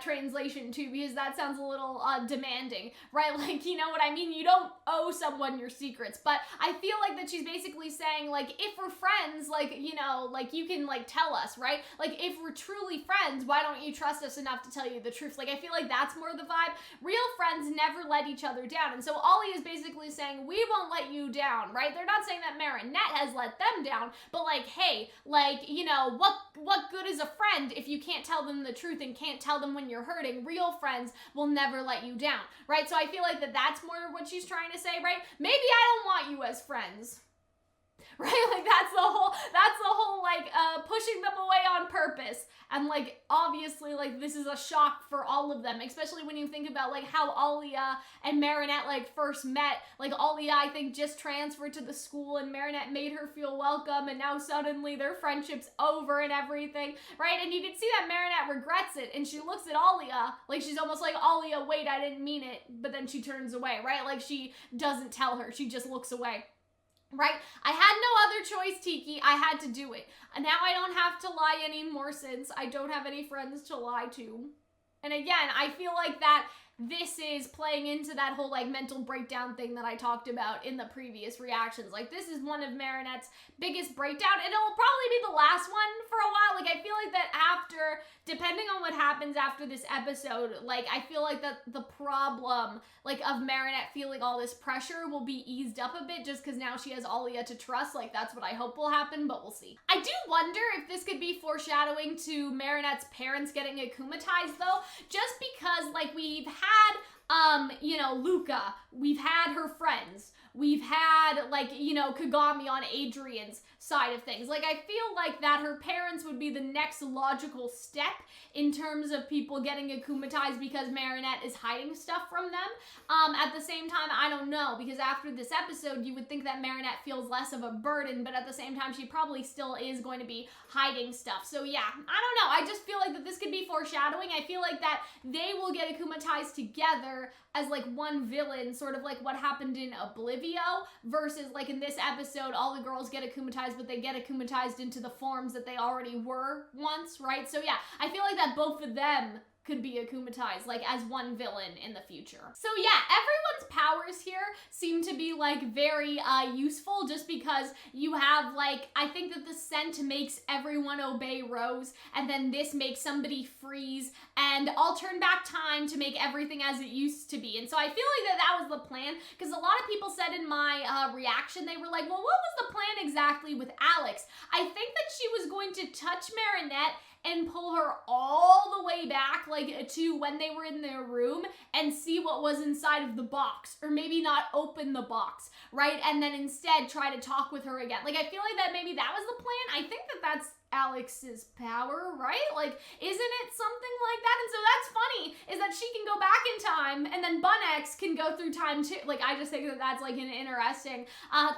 Speaker 1: translation too, because that sounds a little demanding, right? Like, you know what I mean? You don't owe someone your secrets, but I feel like that she's basically saying, like, if we're friends, like, you know, like, you can, like, tell us, right? Like, if we're truly friends, why don't you trust us enough to tell you the truth? Like, I feel like that's more the vibe. Real friends never let each other down. And so Alya is basically saying, we won't let you down, right? They're not saying that Marinette has let them down, but, like, hey, like, you know, what good is a friend if you can't tell them the truth and can't tell them when you're hurting? Real friends will never let you down, right? So I feel like that's more what she's trying to say, right? Maybe I don't want you as friends, right? Like, that's the whole, like, pushing them away on purpose. And, like, obviously, like, this is a shock for all of them, especially when you think about, like, how Alya and Marinette, like, first met. Like, Alya, I think, just transferred to the school, and Marinette made her feel welcome, and now suddenly their friendship's over and everything, right? And you can see that Marinette regrets it, and she looks at Alya, like, she's almost like, Alya, wait, I didn't mean it, but then she turns away, right? Like, she doesn't tell her, she just looks away. Right? I had no other choice, Tiki. I had to do it. And now I don't have to lie anymore since I don't have any friends to lie to. And again, I feel like that this is playing into that whole, like, mental breakdown thing that I talked about in the previous reactions. Like, this is one of Marinette's biggest breakdown, and it'll probably be the last one for a while. Like, I feel like that after depending on what happens after this episode, like, I feel like that the problem, like, of Marinette feeling all this pressure will be eased up a bit just because now she has Alya to trust. Like, that's what I hope will happen, but we'll see. I do wonder if this could be foreshadowing to Marinette's parents getting akumatized, though, just because, like, we've had, you know, Luca, we've had her friends, we've had, like, you know, Kagami on Adrian's side of things. Like, I feel like that her parents would be the next logical step in terms of people getting akumatized because Marinette is hiding stuff from them. At the same time, I don't know, because after this episode, you would think that Marinette feels less of a burden, but at the same time, she probably still is going to be hiding stuff. So yeah, I don't know. I just feel like that this could be foreshadowing. I feel like that they will get akumatized together as, like, one villain, sort of like what happened in Oblivio, versus, like, in this episode, all the girls get akumatized, but they get akumatized into the forms that they already were once, right? So yeah, I feel like that both of them could be akumatized, like, as one villain in the future. So yeah, everyone's powers here seem to be, like, very useful, just because you have, like, I think that the scent makes everyone obey Rose, and then this makes somebody freeze, and I'll turn back time to make everything as it used to be. And so I feel like that was the plan, because a lot of people said in my reaction, they were like, well, what was the plan exactly with Alex? I think that she was going to touch Marinette and pull her all the way back, like, to when they were in their room and see what was inside of the box, or maybe not open the box, right? And then instead try to talk with her again. Like, I feel like that maybe that was the plan. I think that that's Alex's power, right? Like, isn't it something like that? And so that's funny, is that she can go back in time, and then Bunnix can go through time too. Like, I just think that that's, like, an interesting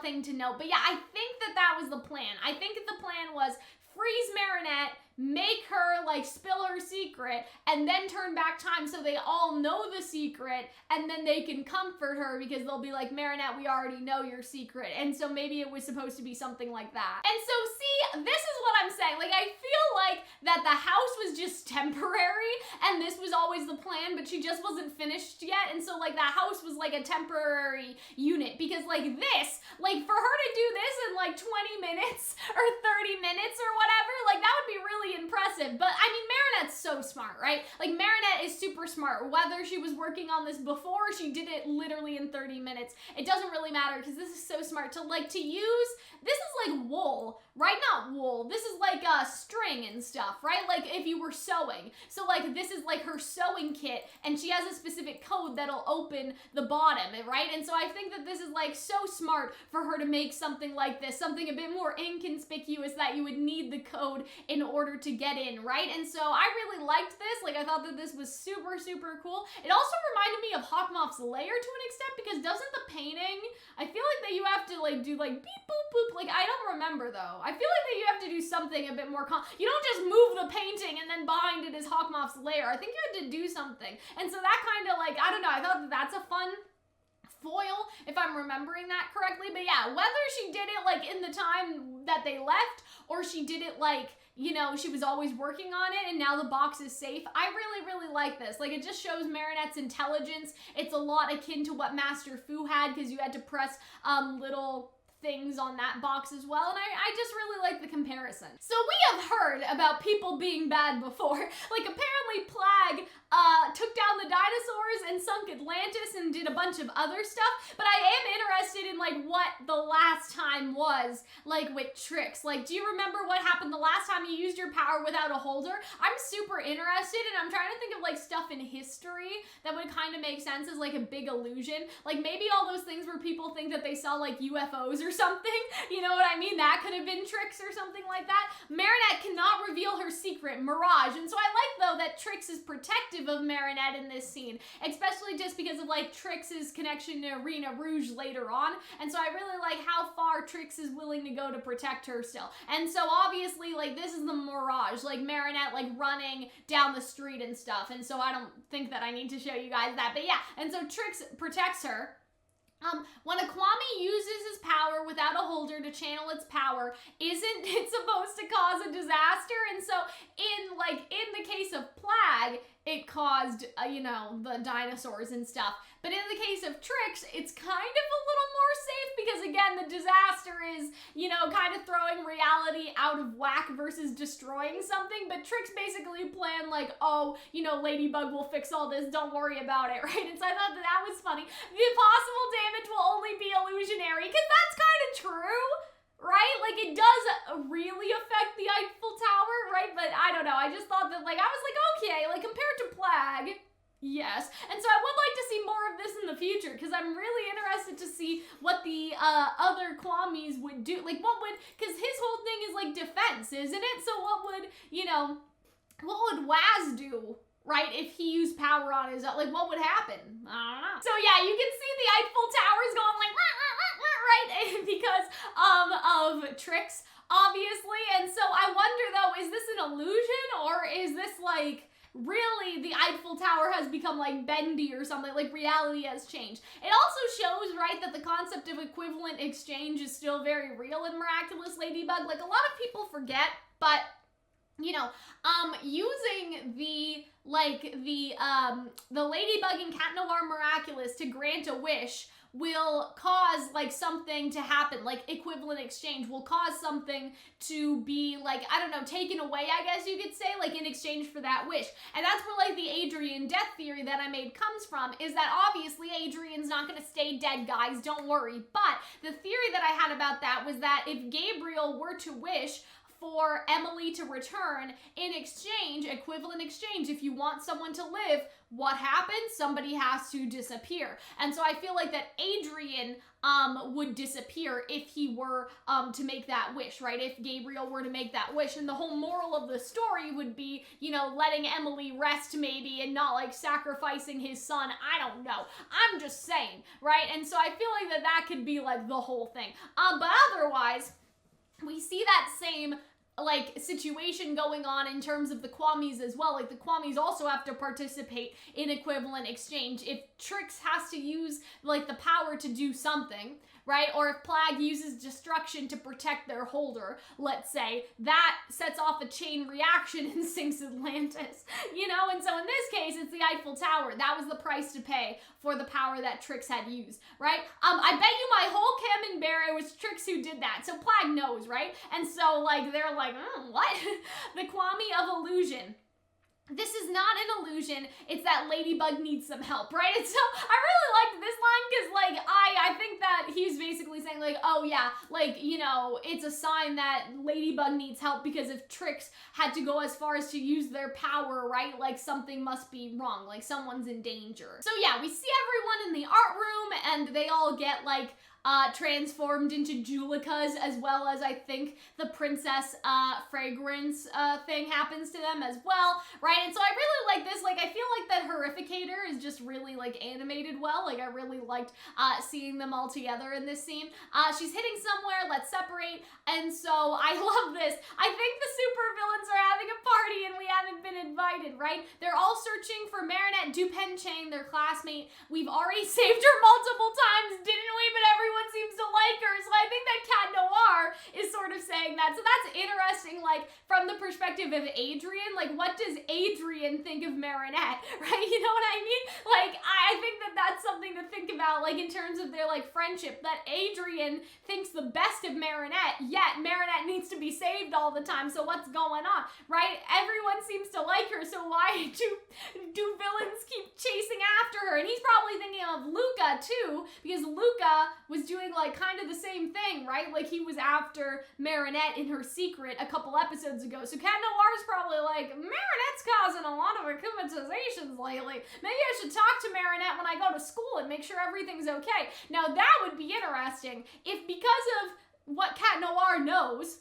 Speaker 1: thing to note. But yeah, I think that that was the plan. I think the plan was freeze Marinette, make her, like, spill her secret, and then turn back time so they all know the secret, and then they can comfort her because they'll be like, Marinette, we already know your secret. And so maybe it was supposed to be something like that. And so, see, this is what I'm saying. Like, I feel like that the house was just temporary, and this was always the plan, but she just wasn't finished yet. And so, like, the house was, like, a temporary unit, because, like, this, like, for her to do this in, like, 20 minutes or 30 minutes or whatever, like, that would be really impressive. But I mean, Marinette's so smart, right? Like, Marinette is super smart. Whether she was working on this before, she did it literally in 30 minutes. It doesn't really matter, because this is so smart to, like, to use. This is like wool, right? Not wool. This is like string and stuff, right? Like, if you were sewing. So, like, this is like her sewing kit, and she has a specific code that'll open the bottom, right? And so I think that this is, like, so smart for her to make something like this, something a bit more inconspicuous that you would need the code in order to get in, right? And so I really liked this. Like, I thought that this was super, super cool. It also reminded me of Hawkmoth's lair to an extent, because doesn't the painting, I feel like that you have to, like, do, like, beep, boop, boop. Like, I don't remember, though. I feel like that you have to do something a bit more you don't just move the painting and then behind it is Hawkmoth's lair. I think you had to do something. And so that kind of, like, I don't know, I thought that that's a fun foil, if I'm remembering that correctly. But yeah, whether she did it, like, in the time that they left, or she did it, like, you know, she was always working on it and now the box is safe, I really, really like this. Like, it just shows Marinette's intelligence. It's a lot akin to what Master Fu had, because you had to press little things on that box as well, and I just really like the comparison. So we have heard about people being bad before. Like, apparently Plague took down the dinosaurs and sunk Atlantis and did a bunch of other stuff, but I am interested in, like, what the last time was, like, with Trix. Like, do you remember what happened the last time you used your power without a holder? I'm super interested, and I'm trying to think of, like, stuff in history that would kind of make sense as, like, a big illusion. Like, maybe all those things where people think that they saw, like, UFOs or something, you know what I mean? That could have been Trix or something like that. Marinette cannot reveal her secret, Mirage, and so I like, though, that Trix is protective of Marinette in this scene, especially just because of, like, Trix's connection to Arena Rouge later on, and so I really like how far Trix is willing to go to protect her still. And so obviously, like, this is the Mirage, like, Marinette, like, running down the street and stuff, and so I don't think that I need to show you guys that, but yeah, and so Trix protects her. When a Kwami uses his power without a holder to channel its power, isn't it supposed to cause a disaster? And so in the case of Plague, it caused, you know, the dinosaurs and stuff. But in the case of Trix, it's kind of a little more safe because, again, the disaster is, you know, kind of throwing reality out of whack versus destroying something. But Trix basically planned like, oh, you know, Ladybug will fix all this, don't worry about it, right? And so I thought that was funny. The possible damage will only be illusionary, because that's kind of true, right? Like, it does really affect the Eiffel Tower, right? But I don't know, I just thought that, like, I was like, okay, like, compared to Plague, yes. And so I would like to see more of this in the future, because I'm really interested to see what the other Kwamis would do. Like, what would, because his whole thing is, like, defense, isn't it? So what would, you know, what would Waz do, right, if he used power on his own? Like, what would happen? I don't know. So yeah, you can see the Eiffel Towers going like, right, because of Trix, obviously. And so I wonder, though, is this an illusion, or is this, like, really the Eiffel Tower has become, like, bendy or something, like reality has changed? It also shows, right, that the concept of equivalent exchange is still very real in Miraculous Ladybug. Like, a lot of people forget, but, you know, using the Ladybug and Cat Noir Miraculous to grant a wish will cause, like, something to happen, like equivalent exchange will cause something to be, like, I don't know, taken away, I guess you could say, like, in exchange for that wish. And that's where, like, the Adrian death theory that I made comes from, is that obviously Adrian's not gonna stay dead, guys, don't worry. But the theory that I had about that was that if Gabriel were to wish for Emily to return in exchange, equivalent exchange, if you want someone to live, what happens? Somebody has to disappear. And so I feel like that Adrian would disappear if he were to make that wish, right? If Gabriel were to make that wish. And the whole moral of the story would be, you know, letting Emily rest maybe, and not, like, sacrificing his son. I don't know. I'm just saying, right? And so I feel like that could be, like, the whole thing. But otherwise, we see that same, like, situation going on in terms of the Kwamis as well. Like, the Kwamis also have to participate in equivalent exchange. If Trix has to use, like, the power to do something, right? Or if Plague uses destruction to protect their holder, let's say, that sets off a chain reaction and sinks Atlantis, you know? And so in this case, it's the Eiffel Tower. That was the price to pay for the power that Trix had used, right? I bet you my whole camembert was Trix who did that. So Plague knows, right? And so, like, they're like, what? The Kwami of illusion. This is not an illusion, it's that Ladybug needs some help, right? And so I really liked this line because, like, I think that he's basically saying, like, oh yeah, like, you know, it's a sign that Ladybug needs help, because if Trix had to go as far as to use their power, right, like, something must be wrong, like, someone's in danger. So yeah, we see everyone in the art room, and they all get, like, transformed into Julicas, as well as I think the princess fragrance thing happens to them as well, right? And so I really like this. Like, I feel like that Horrificator is just really, like, animated well. Like, I really liked seeing them all together in this scene. She's hitting somewhere, let's separate. And so I love this. I think the supervillains are having a party and we haven't been invited, right? They're all searching for Marinette Dupenchain, their classmate. We've already saved her multiple times, didn't we? But everyone seems to like her, so I think that Cat Noir is sort of saying that. So that's interesting, like, from the perspective of Adrian. Like, what does Adrian think of Marinette, right? You know what I mean? Like, I think that that's something to think about, like, in terms of their, like, friendship, that Adrian thinks the best of Marinette, yet Marinette needs to be saved all the time, so what's going on, right? Everyone seems to like her, so why do villains keep chasing after her? And he's probably thinking of Luca, too, because Luca was doing, like, kind of the same thing, right? Like, he was after Marinette in her secret a couple episodes ago. So Cat Noir's probably like, Marinette's causing a lot of acclimatizations lately. Maybe I should talk to Marinette when I go to school and make sure everything's okay. Now, that would be interesting if, because of what Cat Noir knows,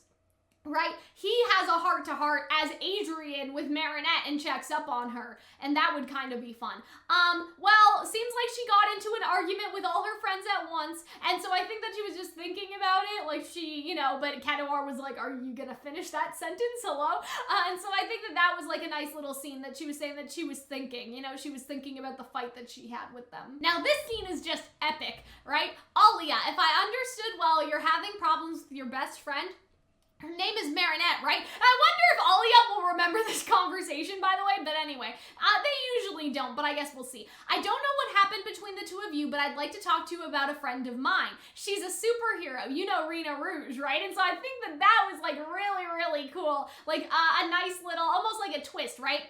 Speaker 1: right, he has a heart-to-heart as Adrian with Marinette and checks up on her, and that would kind of be fun. Well, seems like she got into an argument with all her friends at once, and so I think that she was just thinking about it, like, she, you know, but Cat Noir was like, are you gonna finish that sentence? Hello? And so I think that that was, like, a nice little scene that she was saying that she was thinking, you know, she was thinking about the fight that she had with them. Now, this scene is just epic, right? Alya, if I understood well, you're having problems with your best friend. Her name is Marinette, right? I wonder if Alya will remember this conversation, by the way, but anyway, they usually don't, but I guess we'll see. I don't know what happened between the two of you, but I'd like to talk to you about a friend of mine. She's a superhero, you know Rena Rouge, right? And so I think that that was like really, really cool. Like a nice little, almost like a twist, right?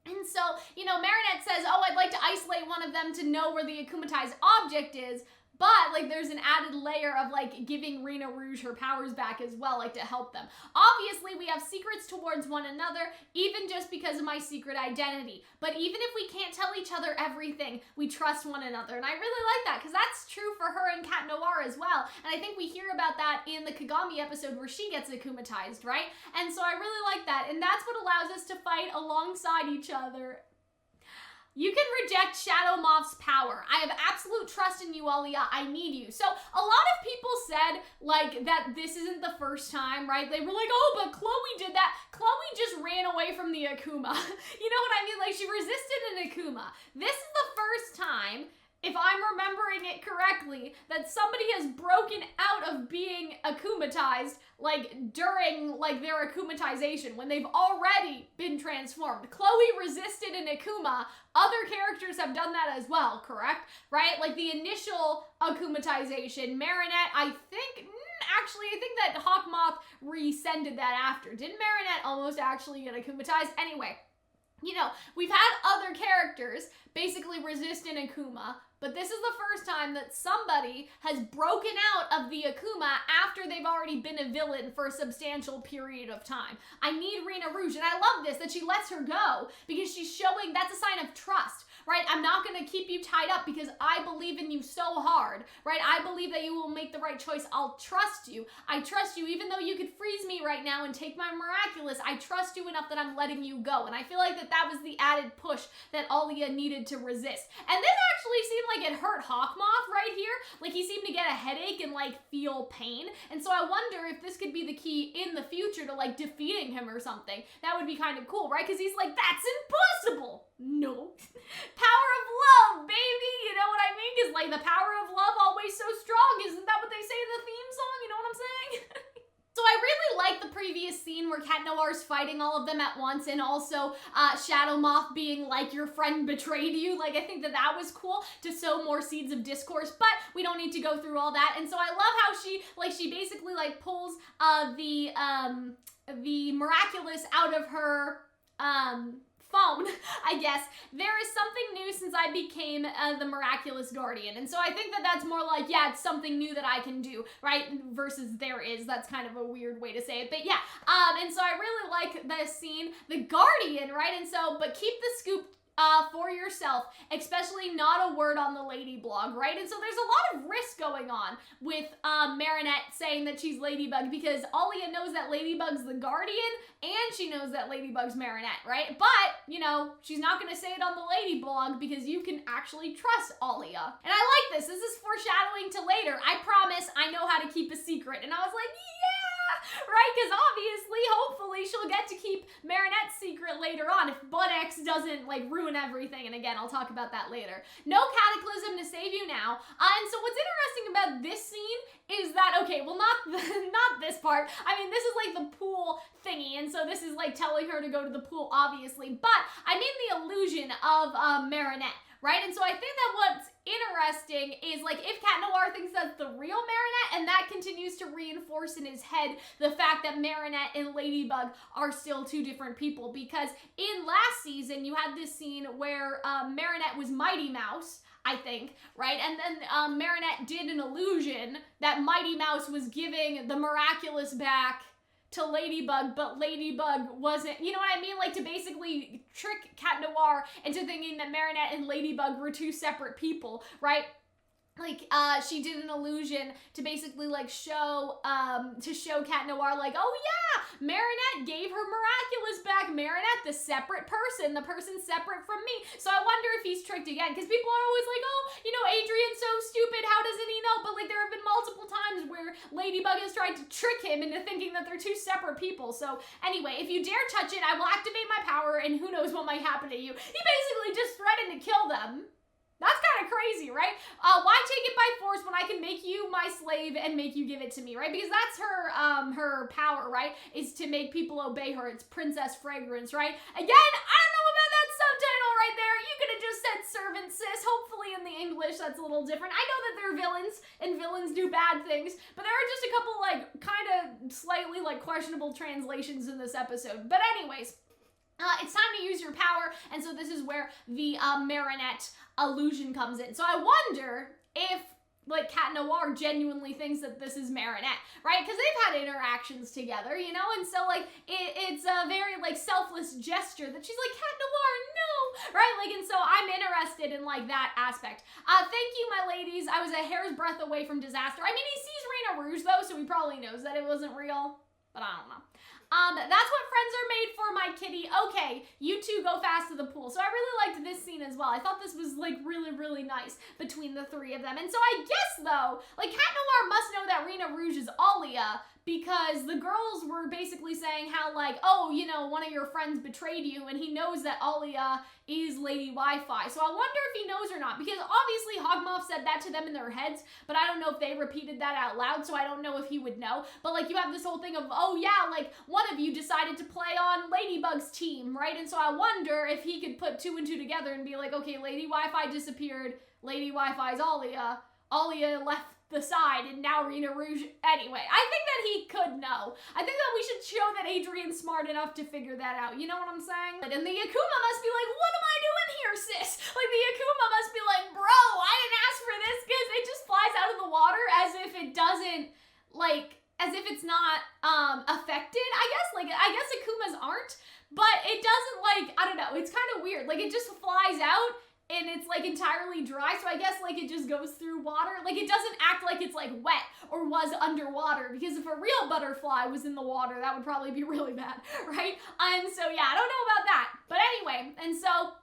Speaker 1: And so, you know, Marinette says, oh, I'd like to isolate one of them to know where the akumatized object is. But, like, there's an added layer of, like, giving Rena Rouge her powers back as well, like, to help them. Obviously, we have secrets towards one another, even just because of my secret identity. But even if we can't tell each other everything, we trust one another. And I really like that, because that's true for her and Cat Noir as well. And I think we hear about that in the Kagami episode where she gets akumatized, right? And so I really like that. And that's what allows us to fight alongside each other. You can reject Shadow Moth's power. I have absolute trust in you, Alya. I need you. So a lot of people said, like, that this isn't the first time, right? They were like, oh, but Chloe did that. Chloe just ran away from the Akuma. You know what I mean? Like, she resisted an Akuma. This is the first time, if I'm remembering it correctly, that somebody has broken out of being akumatized, like, during, like, their akumatization, when they've already been transformed. Chloe resisted an Akuma. Other characters have done that as well, correct? Right? Like, the initial akumatization, Marinette, I think that Hawkmoth rescinded that after. Didn't Marinette almost actually get akumatized? Anyway, you know, we've had other characters basically resist an Akuma, but this is the first time that somebody has broken out of the Akuma after they've already been a villain for a substantial period of time. I need Rena Rouge, and I love this, that she lets her go, because she's showing that's a sign of trust, right? I'm not going to keep you tied up because I believe in you so hard, right? I believe that you will make the right choice. I'll trust you. I trust you, even though you could freeze me right now and take my Miraculous, I trust you enough that I'm letting you go. And I feel like that was the added push that Alya needed to resist. And this actually seemed like it hurt Hawkmoth right here. Like, he seemed to get a headache and, like, feel pain. And so I wonder if this could be the key in the future to, like, defeating him or something. That would be kind of cool, right? Because he's like, that's impossible. No. Power of love, baby. You know what I mean? Because, like, the power of love always so strong. Isn't that what they say in the theme song? You know what I'm saying? So I really like the previous scene where Cat Noir's fighting all of them at once, and also Shadow Moth being like, your friend betrayed you. Like, I think that was cool to sow more seeds of discourse, but we don't need to go through all that. And so I love how she basically, like, pulls the Miraculous out of her phone, I guess. There is something new since I became the Miraculous Guardian. And so I think that that's more like, yeah, it's something new that I can do, right? Versus there is. That's kind of a weird way to say it. But yeah, and so I really like this scene. The Guardian, right? And so, but keep the scoop for yourself, especially not a word on the Lady blog, right? And so there's a lot of risk going on with Marinette saying that she's Ladybug, because Alya knows that Ladybug's the Guardian, and she knows that Ladybug's Marinette, right? But, you know, she's not going to say it on the Lady blog because you can actually trust Alya. And I like this. This is foreshadowing to later. I promise I know how to keep a secret. And I was like, yeah! Right? Because obviously, hopefully, she'll get to keep Marinette's secret later on if Bunnix doesn't, like, ruin everything. And again, I'll talk about that later. No cataclysm to save you now. And so what's interesting about this scene is that, okay, well, not this part. I mean, this is like the pool thingy, and so this is like telling her to go to the pool, obviously. But I made the illusion of Marinette, right? And so I think that what's interesting is, like, if Cat Noir thinks that's the real Marinette, and that continues to reinforce in his head the fact that Marinette and Ladybug are still two different people, because in last season, you had this scene where Marinette was Mighty Mouse, I think, right? And then Marinette did an illusion that Mighty Mouse was giving the Miraculous back to Ladybug, but Ladybug wasn't, you know what I mean? Like, to basically trick Cat Noir into thinking that Marinette and Ladybug were two separate people, right? Like, she did an illusion to basically, like, show Cat Noir, like, oh yeah, Marinette gave her Miraculous back. Marinette, the separate person, the person separate from me. So I wonder if he's tricked again, because people are always like, oh, you know, Adrian's so stupid, how doesn't he know? But, like, there have been multiple times where Ladybug has tried to trick him into thinking that they're two separate people. So, anyway, if you dare touch it, I will activate my power, and who knows what might happen to you. He basically just threatened to kill them. That's kind kind of crazy, right? Why take it by force when I can make you my slave and make you give it to me, right? Because that's her power, right? Is to make people obey her. It's Princess Fragrance, right? Again, I don't know about that subtitle right there. You could have just said servant sis. Hopefully in the English that's a little different. I know that they're villains and villains do bad things, but there are just a couple like kind of slightly like questionable translations in this episode. But anyways, it's time to use your power, and so this is where the Marinette illusion comes in. So I wonder if like Cat Noir genuinely thinks that this is Marinette, right? Because they've had interactions together, you know, and so like it's a very like selfless gesture that she's like, Cat Noir, no, right? Like, and so I'm interested in like that aspect. Thank you, my ladies. I was a hair's breadth away from disaster. I mean, he sees Rena Rouge though, so he probably knows that it wasn't real, but I don't know. That's what friends are made for, my kitty. Okay, you two go fast to the pool. So I really liked this scene as well. I thought this was like really, really nice between the three of them. And so I guess though, like Cat Noir must know that Rena Rouge is Alya, because the girls were basically saying how like, oh, you know, one of your friends betrayed you, and he knows that Alya is Lady Wi-Fi. So I wonder if he knows or not, because obviously Hogmoth said that to them in their heads, but I don't know if they repeated that out loud, so I don't know if he would know. But like you have this whole thing of, oh yeah, like one of you decided to play on Ladybug's team, right? And so I wonder if he could put two and two together and be like, okay, Lady Wi-Fi disappeared, Lady Wi-Fi's Alya, Alya left the side, and now Rena Rouge. Anyway, I think that he could know. I think that we should show that Adrian's smart enough to figure that out. You know what I'm saying? And the Akuma must be like, what am I doing here, sis? Like the Akuma must be like, bro, I didn't ask for this, because it just flies out of the water as if it doesn't, like, as if it's not affected, I guess. Like, I guess Akumas aren't, but it doesn't, like, I don't know, it's kind of weird. Like, it just flies out, and it's like entirely dry, so I guess like it just goes through water. Like it doesn't act like it's like wet or was underwater, because if a real butterfly was in the water, that would probably be really bad, right? And so yeah, I don't know about that. But anyway, and so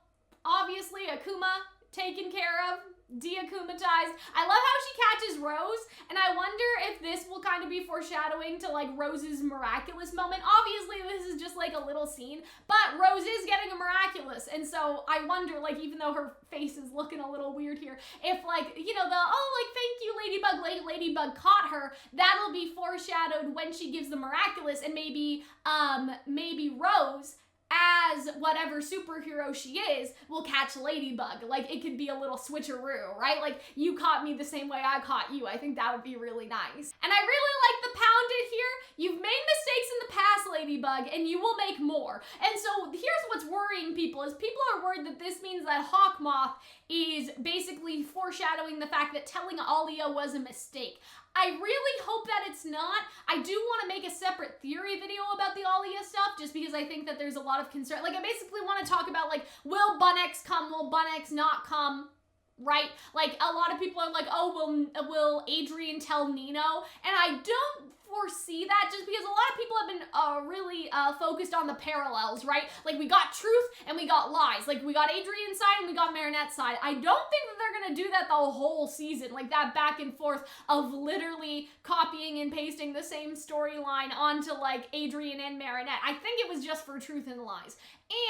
Speaker 1: obviously Akuma taken care of, de-akumatized. I love how she catches Rose, and I wonder if this will kind of be foreshadowing to like Rose's miraculous moment. Obviously this is just like a little scene, but Rose is getting a miraculous, and so I wonder, like, even though her face is looking a little weird here, if like, you know, the, oh, like, thank you Ladybug, Ladybug caught her, that'll be foreshadowed when she gives the miraculous, and maybe Rose, as whatever superhero she is, will catch Ladybug. Like, it could be a little switcheroo, right? Like, you caught me the same way I caught you. I think that would be really nice. And I really like the pounded here. You've made mistakes in the past, Ladybug, and you will make more. And so here's what's worrying people, is people are worried that this means that Hawkmoth is basically foreshadowing the fact that telling Alya was a mistake. I really hope that it's not. I do want to make a separate theory video about the Alya stuff, just because I think that there's a lot of concern. Like, I basically want to talk about, like, will Bunnix come? Will Bunnix not come? Right? Like, a lot of people are like, oh, will Adrian tell Nino? And I don't foresee that, just because a lot of people have been really focused on the parallels, right? Like, we got truth and we got lies. Like, we got Adrian's side and we got Marinette's side. I don't think that they're gonna do that the whole season, like that back and forth of literally copying and pasting the same storyline onto like Adrian and Marinette. I think it was just for truth and lies.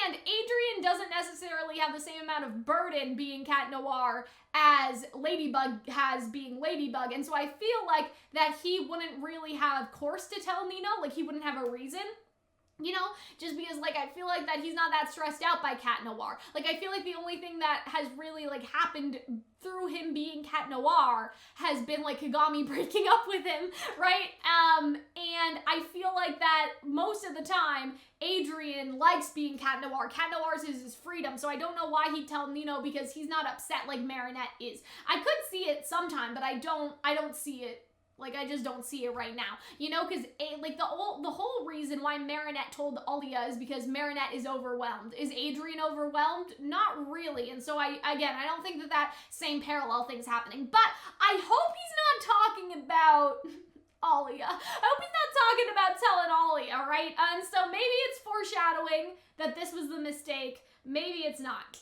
Speaker 1: And Adrian doesn't necessarily have the same amount of burden being Cat Noir as Ladybug has being Ladybug, and so I feel like that he wouldn't really have course to tell Nino, like he wouldn't have a reason. You know, just because, like, I feel like that he's not that stressed out by Cat Noir. Like, I feel like the only thing that has really, like, happened through him being Cat Noir has been, like, Kagami breaking up with him, right? And I feel like that most of the time, Adrian likes being Cat Noir. Cat Noir's is his freedom, so I don't know why he'd tell Nino, because he's not upset like Marinette is. I could see it sometime, but I don't see it. Like, I just don't see it right now, you know, because, like, the whole reason why Marinette told Alya is because Marinette is overwhelmed. Is Adrian overwhelmed? Not really, and so I don't think that same parallel thing's happening, but I hope he's not talking about Alya. I hope he's not talking about telling Alya, right? And so maybe it's foreshadowing that this was the mistake. Maybe it's not.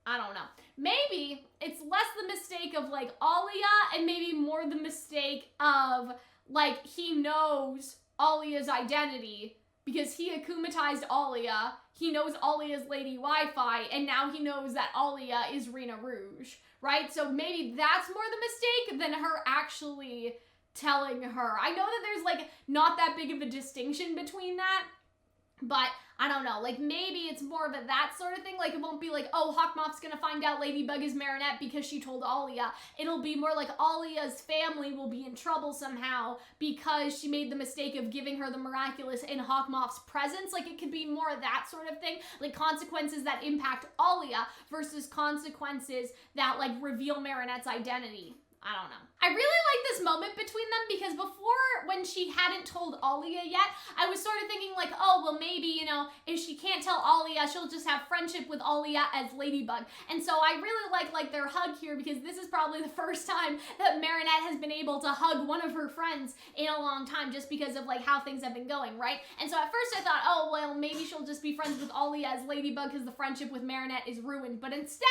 Speaker 1: I don't know. Maybe it's less the mistake of, like, Alya, and maybe more the mistake of, like, he knows Alya's identity, because he akumatized Alya. He knows Alya's Lady Wi-Fi, and now he knows that Alya is Rena Rouge, right? So maybe that's more the mistake than her actually telling her. I know that there's like not that big of a distinction between that, but I don't know, like maybe it's more of a that sort of thing. Like it won't be like, oh, Hawkmoth's gonna find out Ladybug is Marinette because she told Alya. It'll be more like Alya's family will be in trouble somehow because she made the mistake of giving her the Miraculous in Hawkmoth's presence. Like it could be more of that sort of thing, like consequences that impact Alya versus consequences that like reveal Marinette's identity. I don't know. I really like this moment between them because before, when she hadn't told Alya yet, I was sort of thinking like, oh, well maybe, you know, if she can't tell Alya, she'll just have friendship with Alya as Ladybug. And so I really like their hug here because this is probably the first time that Marinette has been able to hug one of her friends in a long time just because of like how things have been going, right? And so at first I thought, oh, well, maybe she'll just be friends with Alya as Ladybug because the friendship with Marinette is ruined. But instead,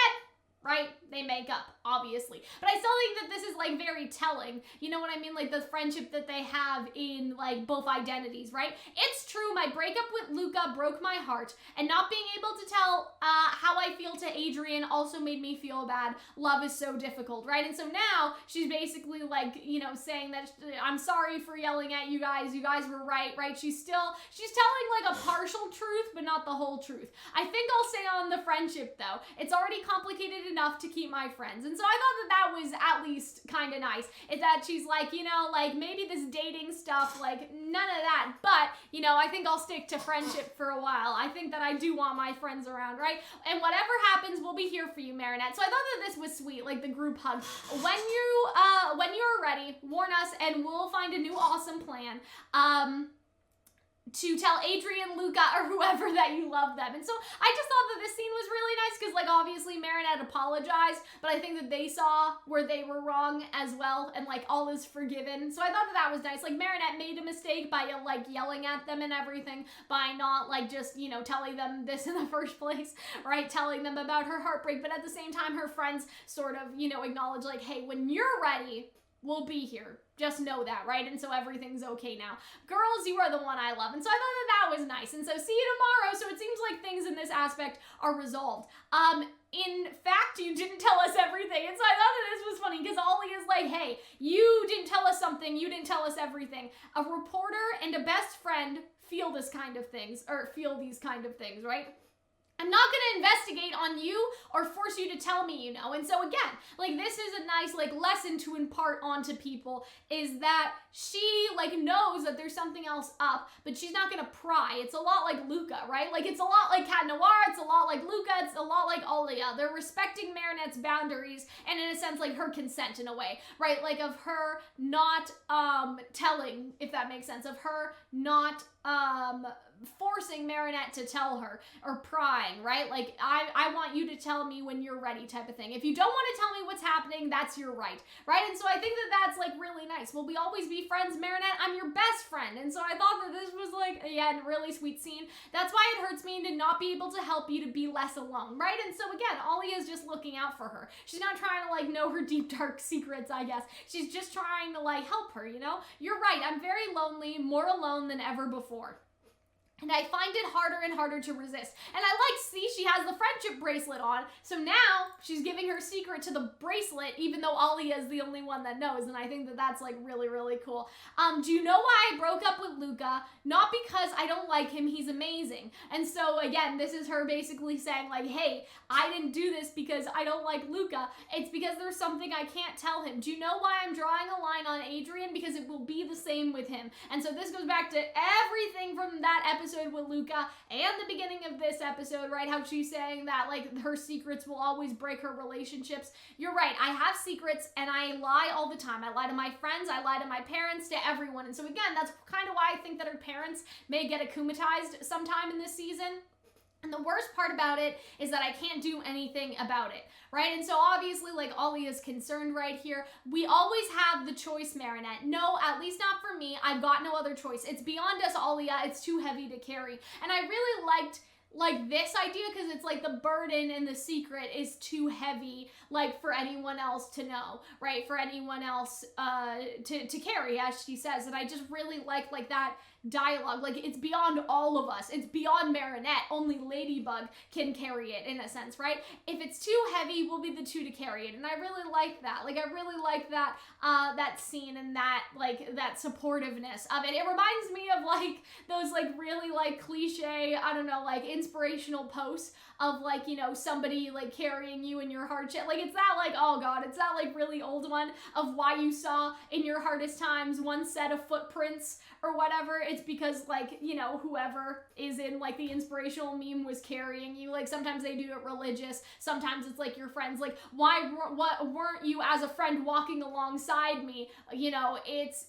Speaker 1: right? They make up, obviously. But I still think that this is like very telling. You know what I mean? Like the friendship that they have in like both identities, right? It's true, my breakup with Luca broke my heart, and not being able to tell how I feel to Adrien also made me feel bad. Love is so difficult, right? And so now she's basically like, you know, saying that I'm sorry for yelling at you guys were right? She's telling like a partial truth, but not the whole truth. I think I'll say on the friendship though, it's already complicated enough to keep my friends. And so I thought that was at least kind of nice. It's that she's like, you know, like maybe this dating stuff, like none of that, but you know, I think I'll stick to friendship for a while. I think that I do want my friends around, right? And whatever happens, we'll be here for you, Marinette. So I thought that this was sweet, like the group hug. When you're ready, warn us and we'll find a new awesome plan. To tell Adrien, Luca, or whoever that you love them. And so I just thought that this scene was really nice because like obviously Marinette apologized, but I think that they saw where they were wrong as well and like all is forgiven. So I thought that was nice. Like Marinette made a mistake by like yelling at them and everything by not like just, you know, telling them this in the first place, right? Telling them about her heartbreak, but at the same time her friends sort of, you know, acknowledge like, hey, when you're ready, we'll be here. Just know that, right? And so everything's okay now. Girls, you are the one I love. And so I thought that was nice. And so see you tomorrow. So it seems like things in this aspect are resolved. In fact, you didn't tell us everything. And so I thought that this was funny because Alya is like, hey, you didn't tell us something. You didn't tell us everything. A reporter and a best friend feel these kind of things, right? I'm not going to investigate on you or force you to tell me, you know. And so again, like this is a nice like lesson to impart onto people is that she like knows that there's something else up, but she's not going to pry. It's a lot like Luca, right? Like it's a lot like Cat Noir, it's a lot like Luca, it's a lot like Alya. They're respecting Marinette's boundaries and in a sense like her consent in a way, right? Like of her not telling, if that makes sense, of her not forcing Marinette to tell her or prying, right? Like I want you to tell me when you're ready type of thing. If you don't want to tell me what's happening, that's your right? And so I think that that's like really nice. Will we always be friends, Marinette? I'm your best friend. And so I thought that this was like, again, really sweet scene. That's why it hurts me to not be able to help you to be less alone, right? And so again, Alya is just looking out for her. She's not trying to like know her deep dark secrets, I guess. She's just trying to like help her, you know? You're right, I'm very lonely, more alone than ever before. And I find it harder and harder to resist. And I like, see, she has the friendship bracelet on. So now she's giving her secret to the bracelet, even though Alya is the only one that knows. And I think that that's like really, really cool. Do you know why I broke up with Luca? Not because I don't like him, he's amazing. And so again, this is her basically saying like, hey, I didn't do this because I don't like Luca. It's because there's something I can't tell him. Do you know why I'm drawing a line on Adrien? Because it will be the same with him. And so this goes back to everything from that episode with Luca and the beginning of this episode, right? How she's saying that like her secrets will always break her relationships. You're right, I have secrets and I lie all the time. I lie to my friends, I lie to my parents, to everyone. And so again, that's kind of why I think that her parents may get akumatized sometime in this season. And the worst part about it is that I can't do anything about it, right? And so obviously, like, Alya is concerned right here. We always have the choice, Marinette. No, at least not for me. I've got no other choice. It's beyond us, Alya. It's too heavy to carry. And I really liked like this idea because it's like the burden and the secret is too heavy like for anyone else to know, right? For anyone else to carry, as she says. And I just really like that dialogue. Like, it's beyond all of us. It's beyond Marinette. Only Ladybug can carry it, in a sense, right? If it's too heavy, we'll be the two to carry it. And I really like that. Like, I really like that, that scene and that, like, that supportiveness of it. It reminds me of, like, those, like, really, like, cliche, I don't know, like, inspirational posts of, like, you know, somebody, like, carrying you in your hardship. Like, it's that, like, oh god, it's that, like, really old one of why you saw in your hardest times one set of footprints or whatever. It's because, like, you know, whoever is in, like, the inspirational meme was carrying you. Like, sometimes they do it religious, sometimes it's, like, your friends, like, what weren't you as a friend walking alongside me? You know, it's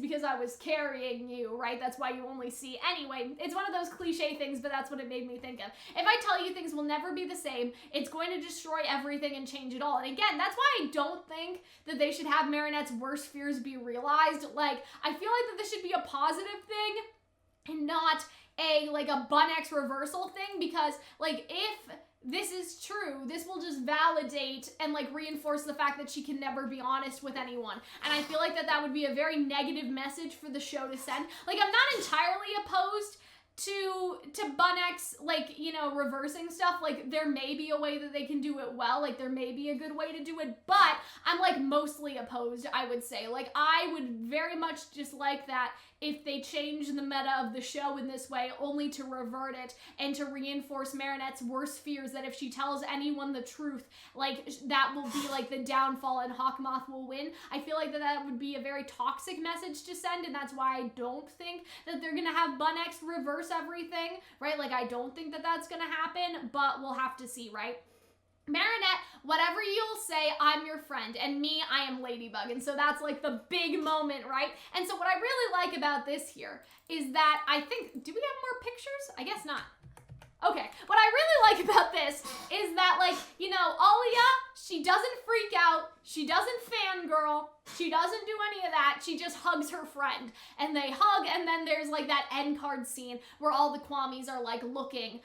Speaker 1: because I was carrying you, right? That's why you only see. Anyway, it's one of those cliche things, but that's what it made me think of. If I tell you things will never be the same, it's going to destroy everything and change it all. And again, that's why I don't think that they should have Marinette's worst fears be realized. Like, I feel like that this should be a positive thing and not a, like, a Bunnix reversal thing, because, like, if this is true, this will just validate and, like, reinforce the fact that she can never be honest with anyone. And I feel like that would be a very negative message for the show to send. Like, I'm not entirely opposed to Bunnix, like, you know, reversing stuff. Like, there may be a way that they can do it well, like, there may be a good way to do it, but I'm, like, mostly opposed, I would say. Like, I would very much just like that if they change the meta of the show in this way, only to revert it and to reinforce Marinette's worst fears, that if she tells anyone the truth, like, that will be, like, the downfall and Hawkmoth will win. I feel like that would be a very toxic message to send, and that's why I don't think that they're gonna have Bunnix reverse everything, right? Like, I don't think that that's gonna happen, but we'll have to see, right? Marinette, whatever you'll say, I'm your friend, and me, I am Ladybug. And so that's, like, the big moment, right? And so what I really like about this here is that I think, do we have more pictures? I guess not. Okay, what I really like about this is that, like, you know, Alya, she doesn't freak out, she doesn't fangirl, she doesn't do any of that, she just hugs her friend, and they hug, and then there's, like, that end card scene where all the Kwamis are, like, looking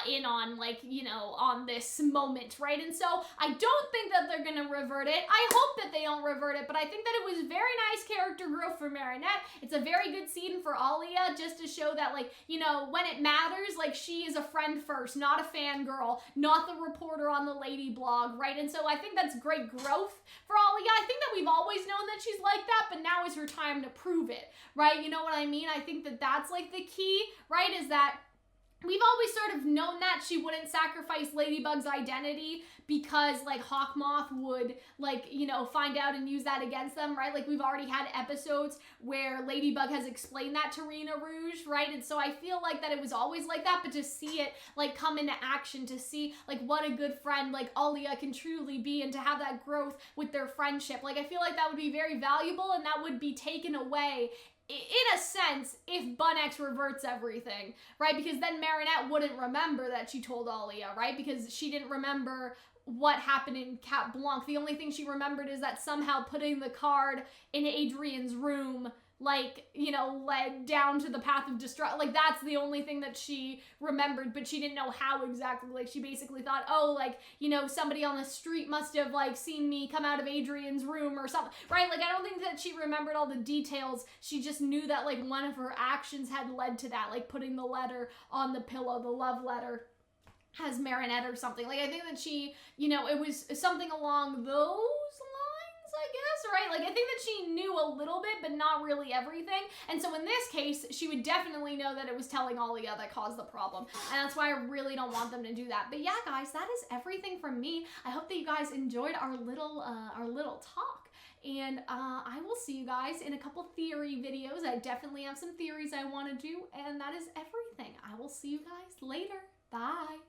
Speaker 1: in on, like, you know, on this moment, right? And so I don't think that they're gonna revert it. I hope that they don't revert it, but I think that it was very nice character growth for Marinette. It's a very good scene for Alya, just to show that, like, you know, when it matters, like, she is a friend first, not a fangirl, not the reporter on the lady blog, right? And so I think that's great growth for Alya. I think that we've always known that she's like that, but now is her time to prove it, right? You know what I mean? I think that that's, like, the key, right? Is that we've always sort of known that she wouldn't sacrifice Ladybug's identity because, like, Hawkmoth would, like, you know, find out and use that against them, right? Like, we've already had episodes where Ladybug has explained that to Rena Rouge, right? And so I feel like that it was always like that, but to see it, like, come into action, to see, like, what a good friend, like, Alya can truly be, and to have that growth with their friendship, like, I feel like that would be very valuable, and that would be taken away in a sense, if Bunnix reverts everything, right? Because then Marinette wouldn't remember that she told Alya, right? Because she didn't remember what happened in Cat Blanc. The only thing she remembered is that somehow putting the card in Adrian's room, like, you know, led down to the path of destruction. Like, that's the only thing that she remembered, but she didn't know how exactly. Like, she basically thought, oh, like, you know, somebody on the street must have, like, seen me come out of Adrian's room or something, right? Like, I don't think that she remembered all the details. She just knew that, like, one of her actions had led to that, like, putting the letter on the pillow, the love letter, as Marinette or something. Like, I think that she, you know, it was something along those lines, I guess, right? Like, I think that she knew a little bit, but not really everything. And so in this case, she would definitely know that it was telling Alya that caused the problem. And that's why I really don't want them to do that. But yeah, guys, that is everything from me. I hope that you guys enjoyed our little talk. And I will see you guys in a couple theory videos. I definitely have some theories I want to do, and that is everything. I will see you guys later. Bye.